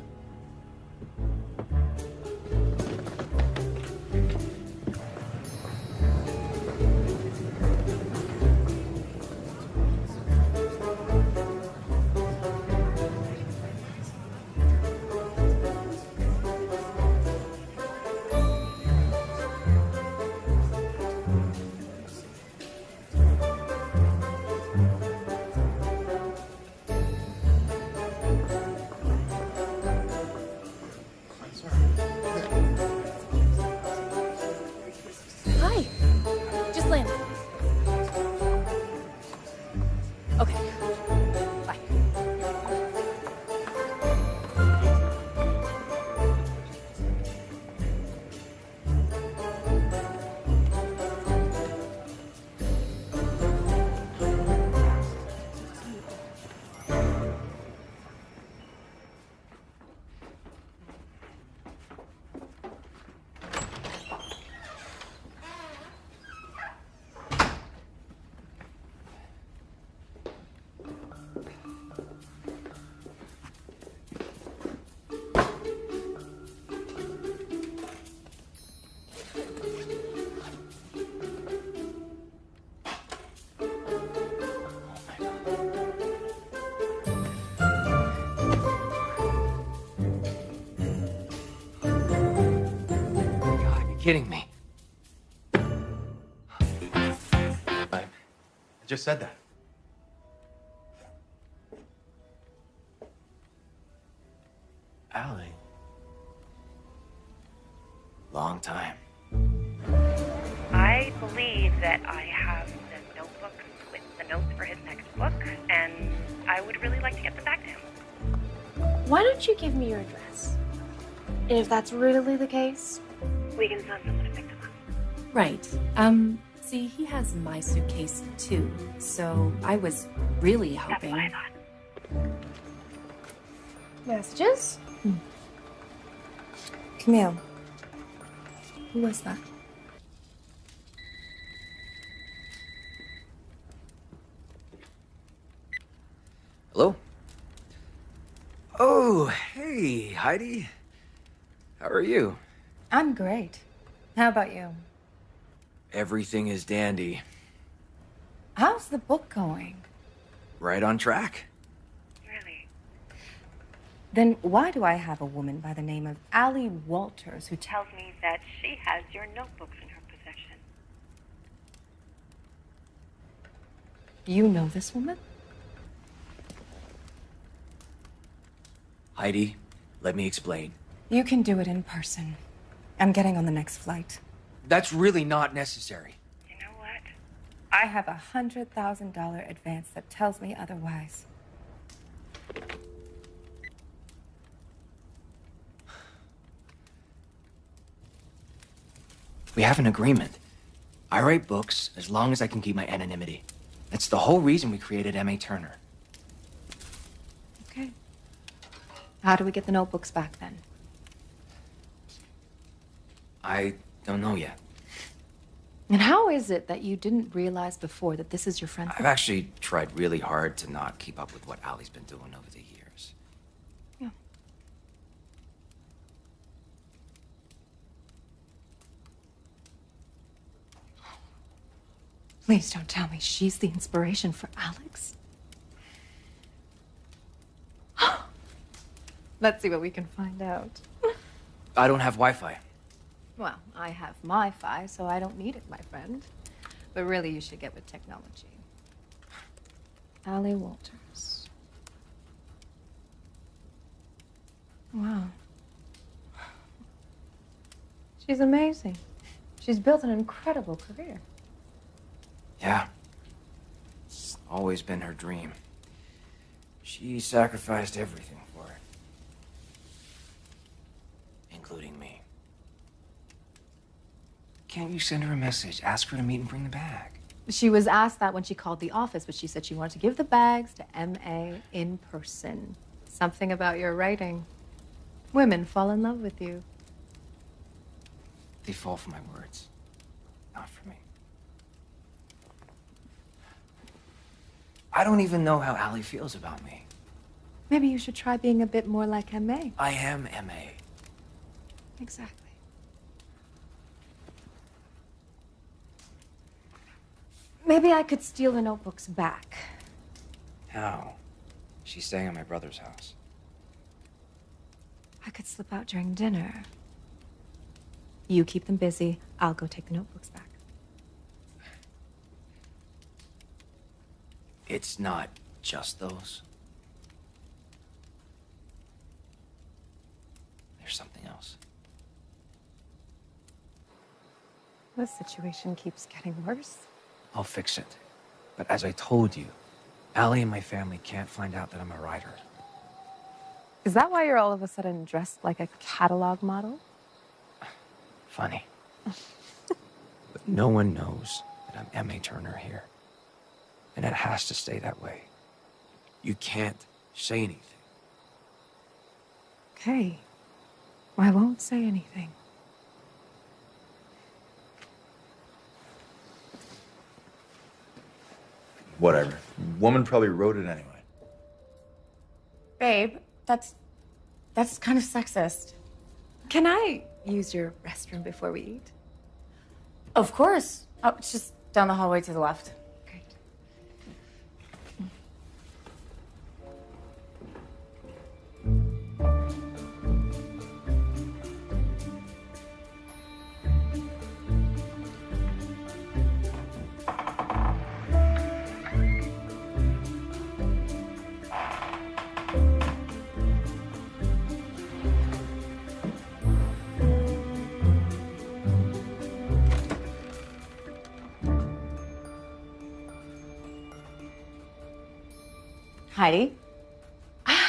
kidding me. I just said that. Allie. Long time. I believe that I have the notebook with the notes for his next book, and I would really like to get them back to him. Why don't you give me your address? And if that's really the case, We can send someone to pick them up. Right. See, he has my suitcase too, so I was really hoping. That's what I thought. messages? Camille. Who was that? Hello? Oh, hey, Heidi. How are you? I'm great. How about you? Everything is dandy. How's the book going? Right on track. Really? Then why do I have a woman by the name of Allie Walters who Tells me that she has your notebooks in her possession. You know this woman? Heidi, let me explain. You can do it in person. I'm getting on the next flight. That's really not necessary. You know what? I have a $100,000 advance that tells me otherwise. We have an agreement. I write books as long as I can keep my anonymity. That's the whole reason we created M.A. Turner. Okay. How do we get the notebooks back then? I don't know yet. And how is it that you didn't realize before that this is your friend's I've actually tried really hard to not keep up with what Allie's been doing over the years. Yeah. Please don't tell me she's the inspiration for Alex. Let's see what we can find out. I don't have Wi-Fi. Well, I have my fi, so I don't need it, my friend. But really, you should get with technology. Allie Walters. Wow. She's amazing. She's built an incredible career. Yeah. It's always been her dream. She sacrificed everything for it. Including me. Can't you send her a message? Ask her to meet and bring the bag. She was asked that when she called the office, but she said she wanted to give the bags to M.A. in person. Something about your writing. Women fall in love with you. They fall for my words, not for me. I don't even know how Allie feels about me. Maybe you should try being a bit more like M.A. I am M.A. Exactly. Maybe I could steal the notebooks back. How? She's staying at my brother's house. I could slip out during dinner. You keep them busy. I'll go take the notebooks back. It's not just those. There's something else. This situation keeps getting worse. I'll fix it. But as I told you, Allie and my family can't find out that I'm a writer. Is that why you're all of a sudden dressed like a catalog model? Funny. But no one knows that I'm M.A. Turner here. And it has to stay that way. You can't say anything. Okay. I won't say anything. Whatever. Woman probably wrote it anyway. Babe, that's kind of sexist. Can I use your restroom before we eat? Of course. Oh, it's just down the hallway to the left. Great. Heidi? Hi.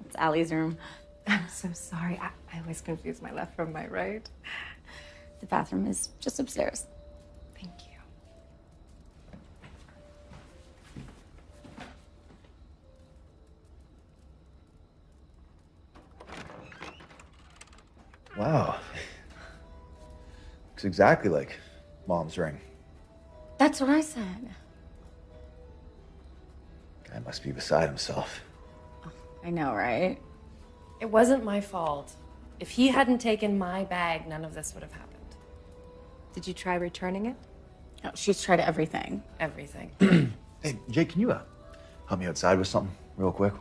It's Allie's room. I'm so sorry. I always confuse my left from my right. The bathroom is just upstairs. Thank you. Wow. Looks exactly like Mom's ring. That's what I said. Guy must be beside himself. I know, right? It wasn't my fault. If he hadn't taken my bag, none of this would have happened. Did you try returning it? Oh, she's tried everything. Everything. Hey, Jake, can you help me outside with something real quick?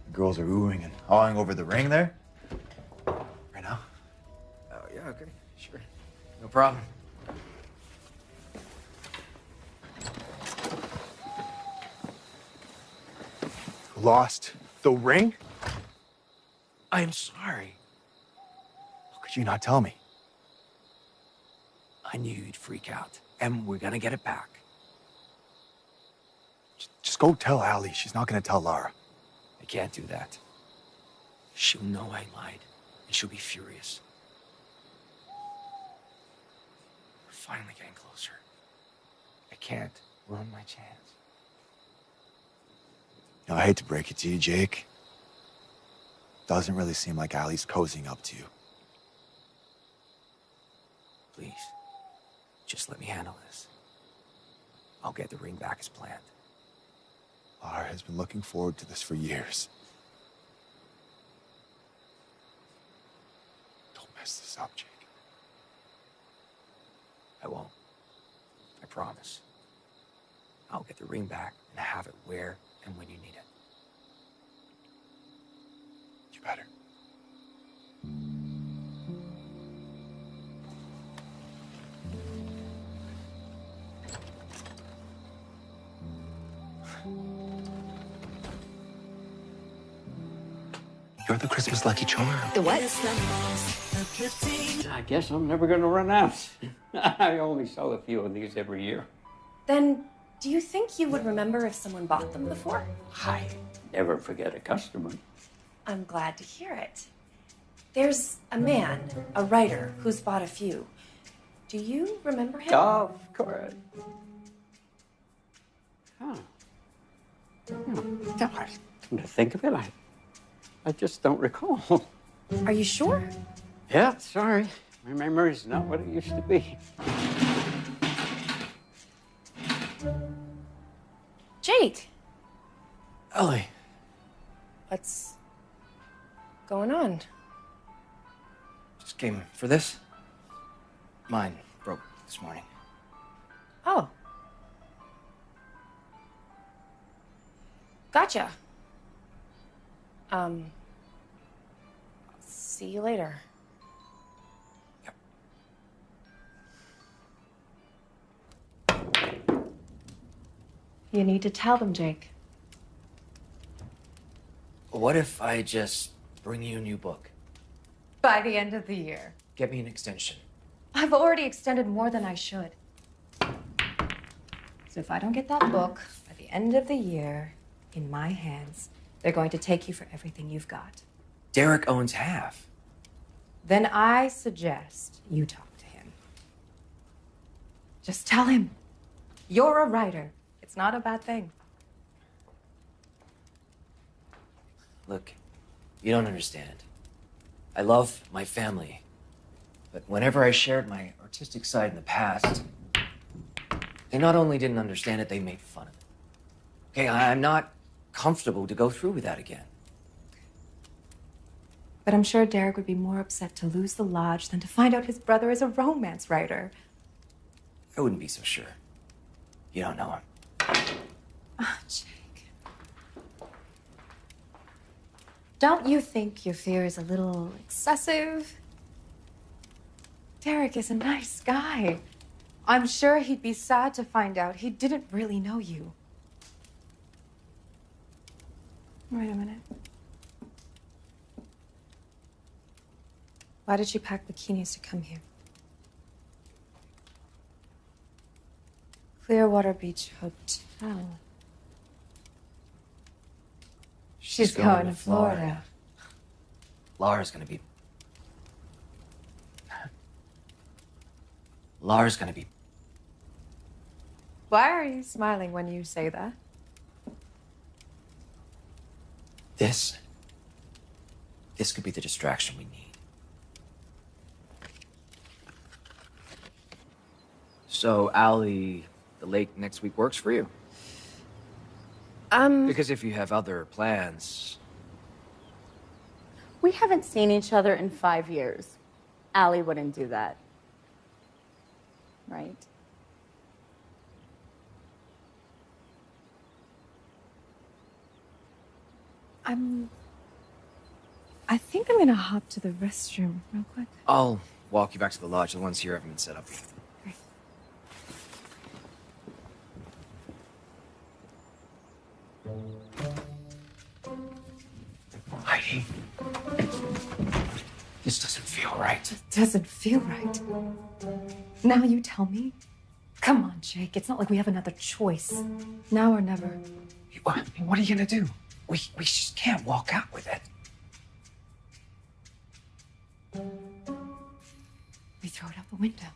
The girls are oohing and awing over the ring there. Right now. Oh, yeah, okay, sure. No problem. Lost the ring? I'm sorry. How could you not tell me? I knew you'd freak out, and we're gonna get it back. Just go tell Allie. She's not gonna tell Lara. I can't do that. She'll know I lied, and she'll be furious. We're finally getting closer. I can't ruin my chance. You know, I hate to break it to you, Jake. Doesn't really seem like Allie's cozying up to you. Please, just let me handle this. I'll get the ring back as planned. Lara has been looking forward to this for years. Don't mess this up, Jake. I won't. I promise. I'll get the ring back and have it where and when you need it. You better. You're the Christmas lucky charm. The what? I guess I'm never gonna run out. I only sell a few of these every year. Then, do you think you would remember if someone bought them before? I never forget a customer. I'm glad to hear it. There's a man, a writer, who's bought a few. Do you remember him? Of course. Huh. Come to think of it, I just don't recall. Are you sure? Yeah, sorry. My memory's not what it used to be. Jake, Ellie. what's going on? Just came for this. Mine broke this morning. Oh. Gotcha. See you later. You need to tell them, Jake. What if I just bring you a new book? By the end of the year. Get me an extension. I've already extended more than I should. So if I don't get that book by the end of the year in my hands, they're going to take you for everything you've got. Derek owns half. Then I suggest you talk to him. Just tell him. You're a writer. It's not a bad thing. Look, you don't understand. I love my family. But whenever I shared my artistic side in the past, they not only didn't understand it, they made fun of it. Okay, I'm not comfortable to go through with that again. But I'm sure Derek would be more upset to lose the lodge than to find out his brother is a romance writer. I wouldn't be so sure. You don't know him. Oh, Jake. Don't you think your fear is a little excessive? Derek is a nice guy. I'm sure he'd be sad to find out he didn't really know you. Wait a minute. Why did you pack bikinis to come here? Clearwater Beach Hotel. She's going to Florida. Laura's gonna be... Laura's gonna be... Why are you smiling when you say that? This could be the distraction we need. So, Allie, the lake next week works for you? Because if you have other plans... We haven't seen each other in 5 years. Allie wouldn't do that. Right? I think I'm gonna hop to the restroom real quick. I'll walk you back to the lodge. The ones here haven't been set up yet. Heidi, this doesn't feel right. It doesn't feel right. Now you tell me? Come on, Jake. It's not like we have another choice. Now or never. What are you gonna do? We just can't walk out with it. We throw it out the window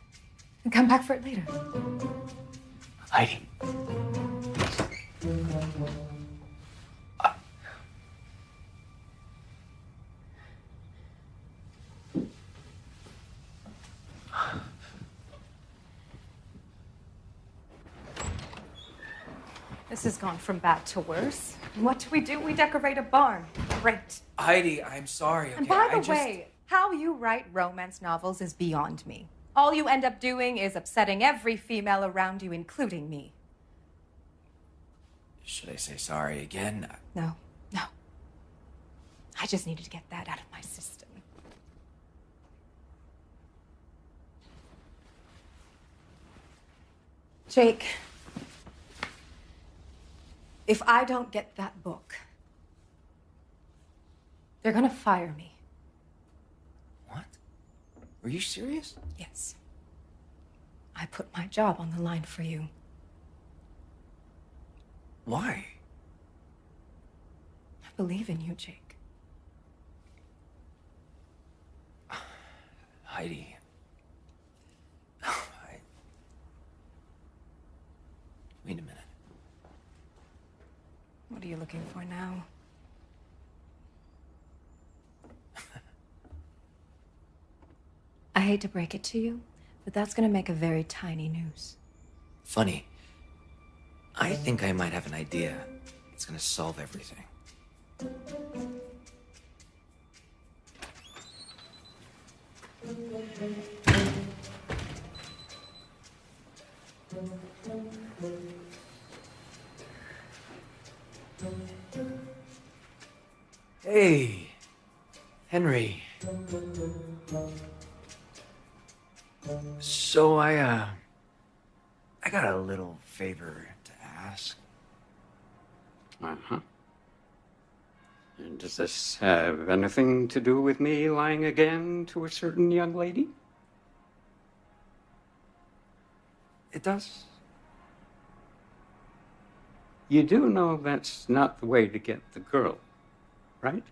and come back for it later. Heidi. This has gone from bad to worse. What do? We decorate a barn. Great. Heidi, I'm sorry. Okay? And by the way, how you write romance novels is beyond me. All you end up doing is upsetting every female around you, including me. Should I say sorry again? No. I just needed to get that out of my system. Jake, if I don't get that book, they're gonna fire me. What? Are you serious? Yes. I put my job on the line for you. Why? I believe in you, Jake. Heidi. Wait a minute. What are you looking for now? I hate to break it to you, but that's gonna make a very tiny news. Funny. I think I might have an idea. It's gonna solve everything. Hey, Henry. So I got a little favor to ask. Uh-huh. And does this have anything to do with me lying again to a certain young lady? It does. You do know that's not the way to get the girl, right?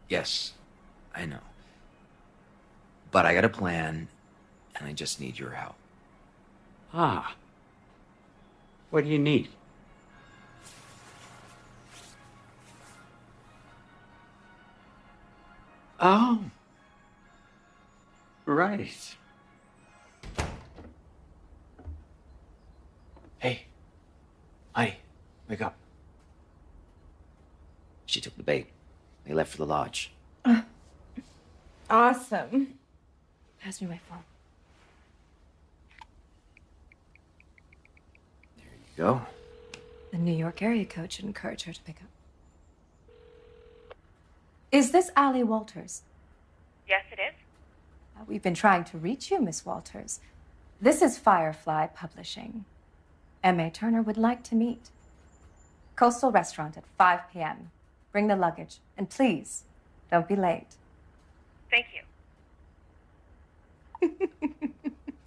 Yes, I know. But I got a plan, and I just need your help. Ah. What do you need? Oh. Right. Hey, Heidi, wake up. She took the bait. They left for the lodge. Awesome. Pass me my phone. There you go. The New York area code should encourage her to pick up. Is this Allie Walters? Yes, it is. We've been trying to reach you, Miss Walters. This is Firefly Publishing. M.A. Turner would like to meet. Coastal Restaurant at 5 p.m. Bring the luggage. And please, don't be late. Thank you.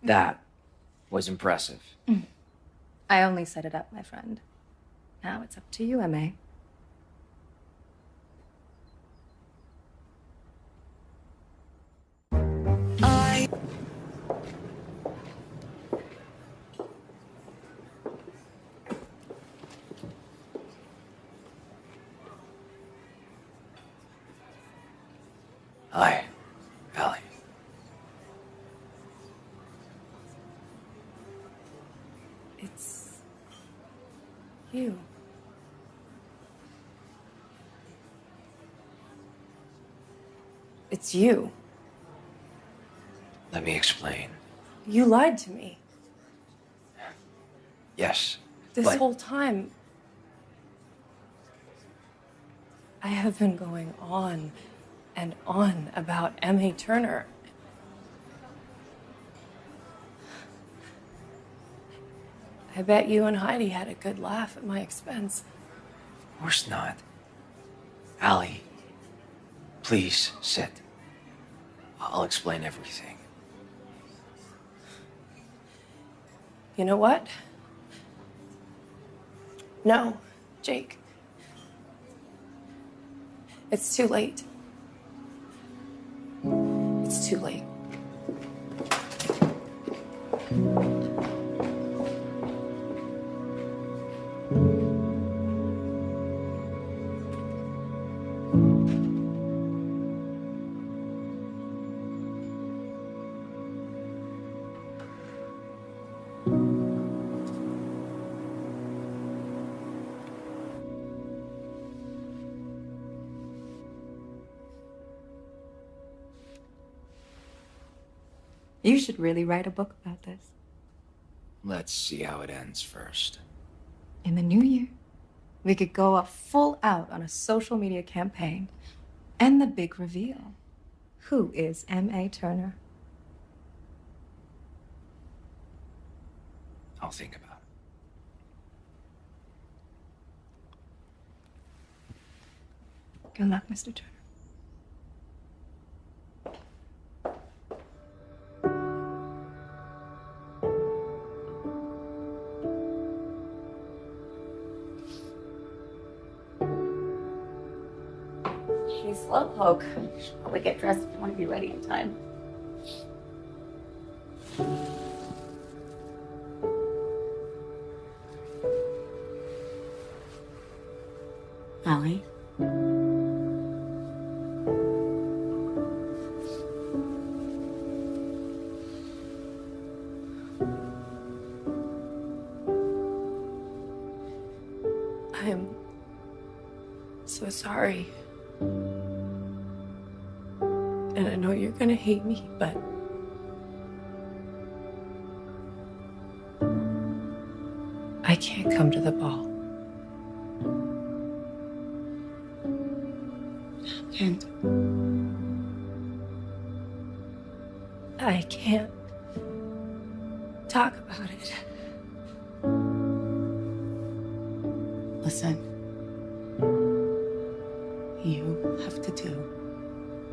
That was impressive. I only set it up, my friend. Now it's up to you, M.A. Hi, Allie. It's you. It's you. Let me explain. You lied to me. Yes, This but whole time, I have been going on and on about M.A. Turner. I bet you and Heidi had a good laugh at my expense. of course not. Allie, please sit. I'll explain everything. You know what? No, Jake. It's too late. It's too late. You should really write a book about this. Let's see how it ends first. In the new year, we could go up full out on a social media campaign. And the big reveal. Who is M.A. Turner? I'll think about it. Good luck, Mr. Turner. She's slowpoke. Should probably get dressed if you want to be ready in time. Allie? I'm so sorry. And I know you're gonna hate me, but I can't come to the ball. And I can't talk about it. listen, you have to do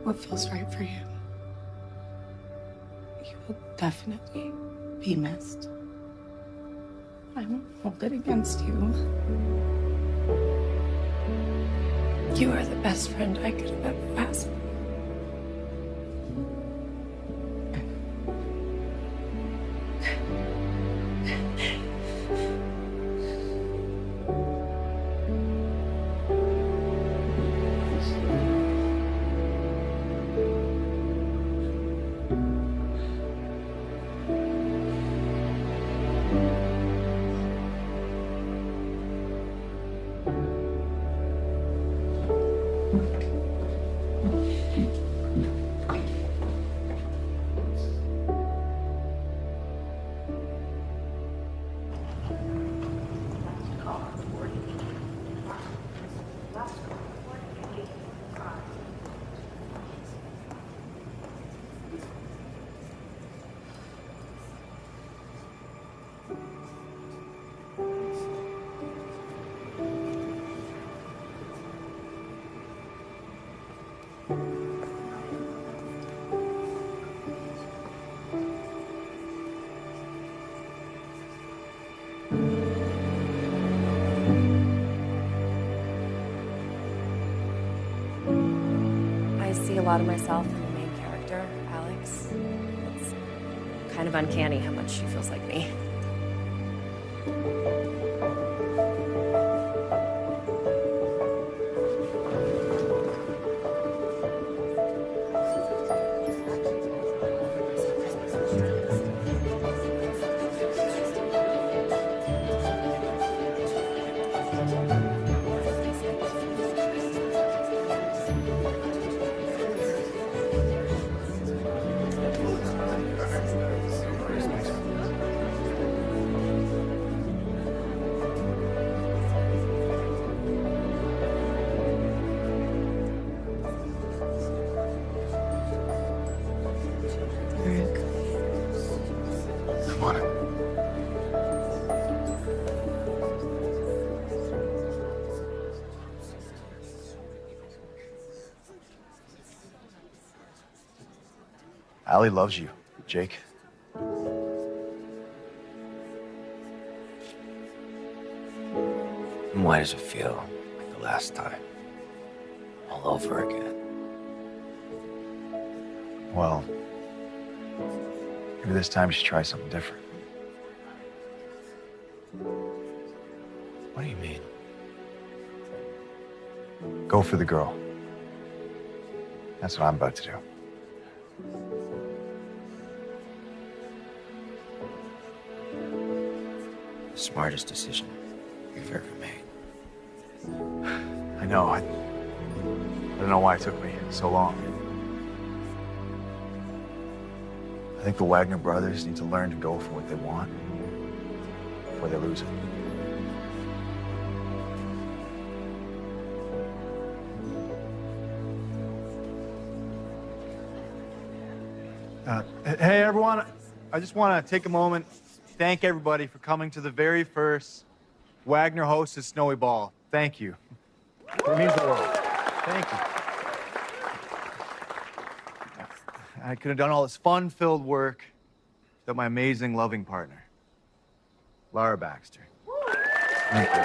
what feels right for you. You will definitely be missed. I won't hold it against you. You are the best friend I could have ever asked for. lot of myself in the main character, Alex. It's kind of uncanny how much she feels like me. Come on. Allie loves you, Jake. And why does it feel like the last time? All over again. Well, maybe this time you should try something different. What do you mean? Go for the girl. That's what I'm about to do. Smartest decision you've ever made. I know. I don't know why it took me so long. I think the Wagner brothers need to learn to go for what they want before they lose it. Hey, everyone. I just want to take a moment, thank everybody for coming to the very first Wagner hosted Snowy Ball. Thank you. It means the world. Thank you. I could have done all this fun-filled work without my amazing, loving partner, Lara Baxter. Thank you.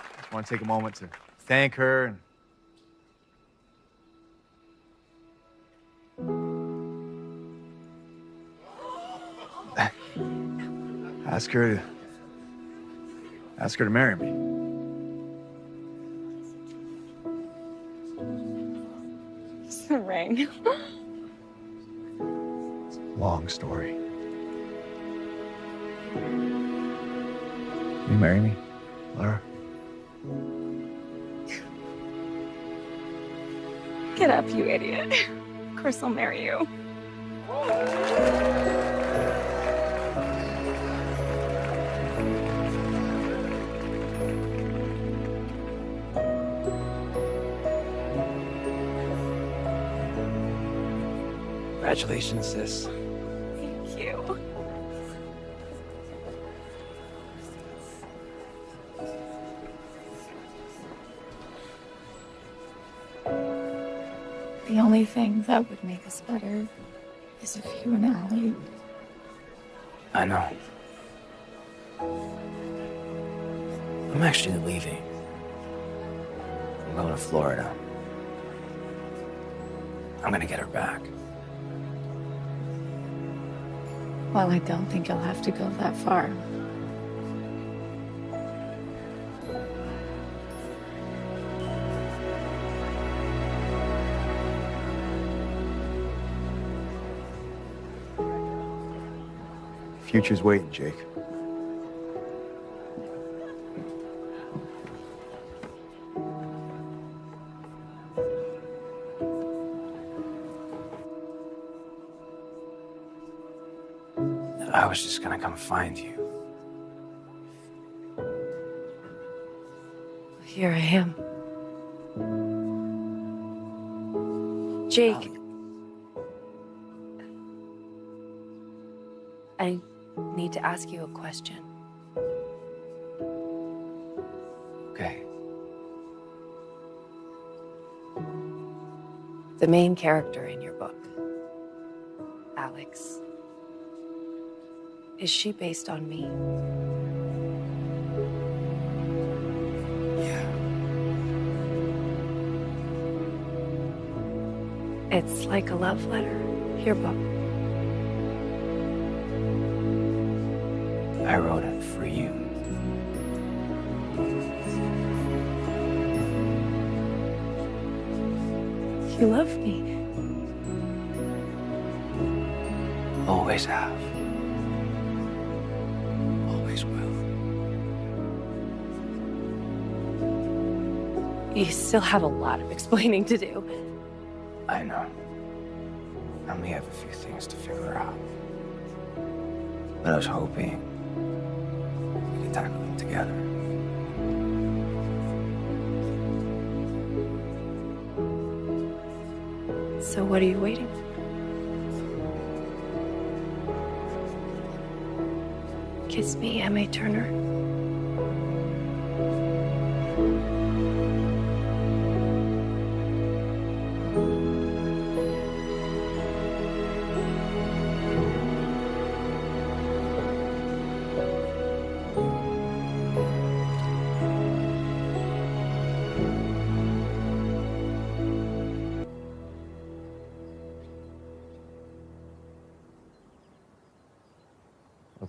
I just want to take a moment to thank her and ask her to marry me. It's the ring. Long story. Will you marry me, Lara? Get up, you idiot. Of course I'll marry you. Congratulations, sis. Thank you. The only thing that would make us better is if you and Allie. I know. I'm actually leaving. I'm going to Florida. I'm gonna get her back. Well, I don't think you'll have to go that far. Future's waiting, Jake. I was just gonna come find you. Here I am. Jake. I need to ask you a question. Okay. The main character in your book, Alex, is she based on me? Yeah. It's like a love letter. Here, Bob. I wrote it for you. You love me. Always have. Always will. You still have a lot of explaining to do. I know. I only have a few things to figure out. But I was hoping we could tackle them together. So what are you waiting for? Kiss me, M.A. Turner.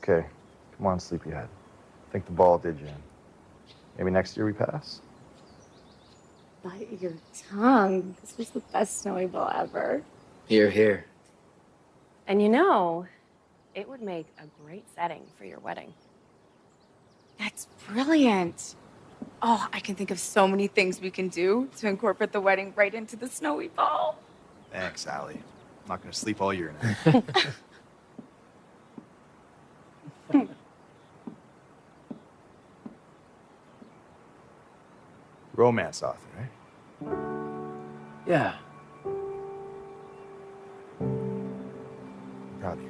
Okay, come on, sleepyhead. I think the ball did you in. Maybe next year we pass? Bite your tongue. This was the best snowy ball ever. Here, here. And you know, it would make a great setting for your wedding. That's brilliant. Oh, I can think of so many things we can do to incorporate the wedding right into the snowy ball. Thanks, Allie. I'm not going to sleep all year now. Romance author, right? Yeah. Proud of you.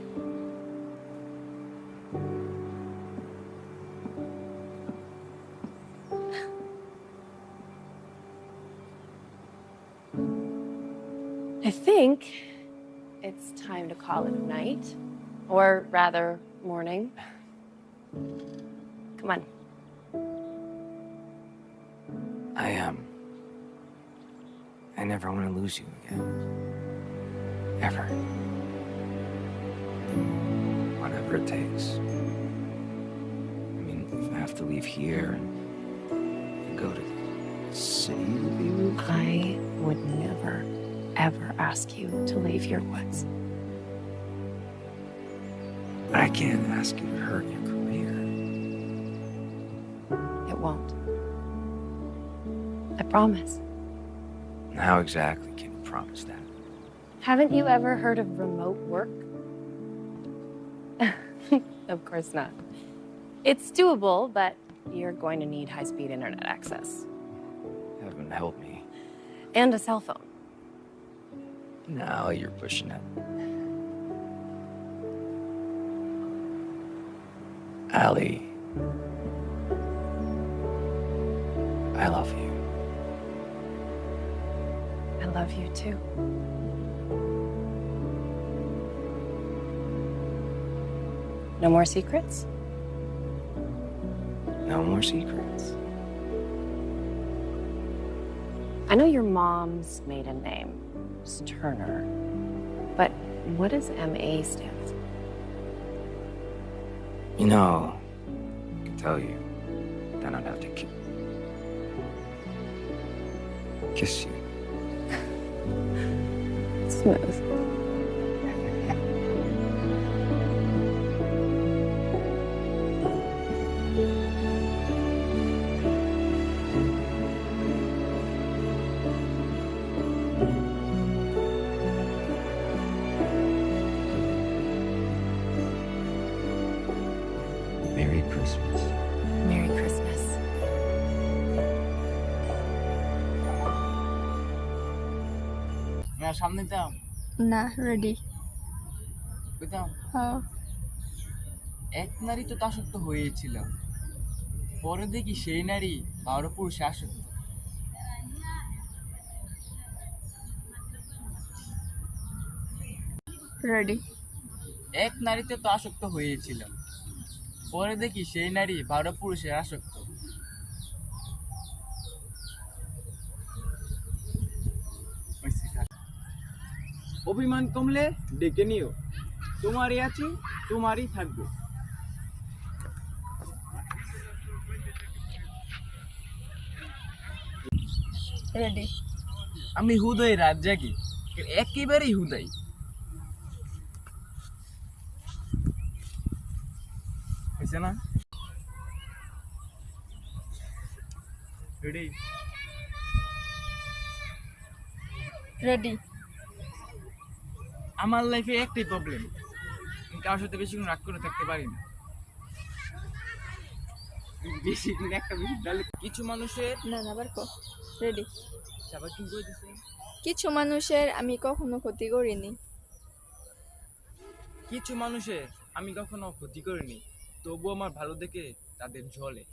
I think it's time to call it a night. Or rather, morning. Come on. I never want to lose you again. Ever. Whatever it takes. I mean, if I have to leave here and go to the city with you. I would never, ever ask you to leave your woods. But I can't ask you to hurt your career. It won't. I promise. How exactly can you promise that? Haven't you ever heard of remote work? Of course not. It's doable, but you're going to need high-speed internet access. Heaven help me. And a cell phone. Now you're pushing it. Allie. I love you. I love you too. No more secrets? No more secrets. I know your mom's maiden name is Turner, but what does MA stand for? You know, I can tell you, then I'd have to kiss you. Smooth. Merry Christmas. Merry Christmas. সামনে দাও না ready বুঝাও হ্যাঁ এক নারী তো দাসত্ব হয়েছিল পরে দেখি সেই নারী বারো পুরুষে আসক্ত রেডি এক নারীতে তো আসক্ত হয়েছিল পরে দেখি সেই নারী বারো পুরুষে আসক্ত অভিমান কমলে ডেকে নিও, তোমারই আছি, তোমারই থাকবো। রেডি। আমি হুদয় রাত জাগি, একেবারেই হুদাই। হয়েছে না? রেডি? রেডি। আমার লাইফে একটাই প্রবলেম, কারোর সাথে বেশিক্ষণ রাগ করে থাকতে পারি না। বেশিক্ষণ একটা বেশি ডালে কিছু মানুষের না না, আবার কো। রেডি। আবার কি করে দিছে? কিছু মানুষের আমি কখনো ক্ষতি করিনি। কিছু মানুষের আমি কখনো ক্ষতি করিনি, তবু আমার ভালো দেখে তাদের ঝলে।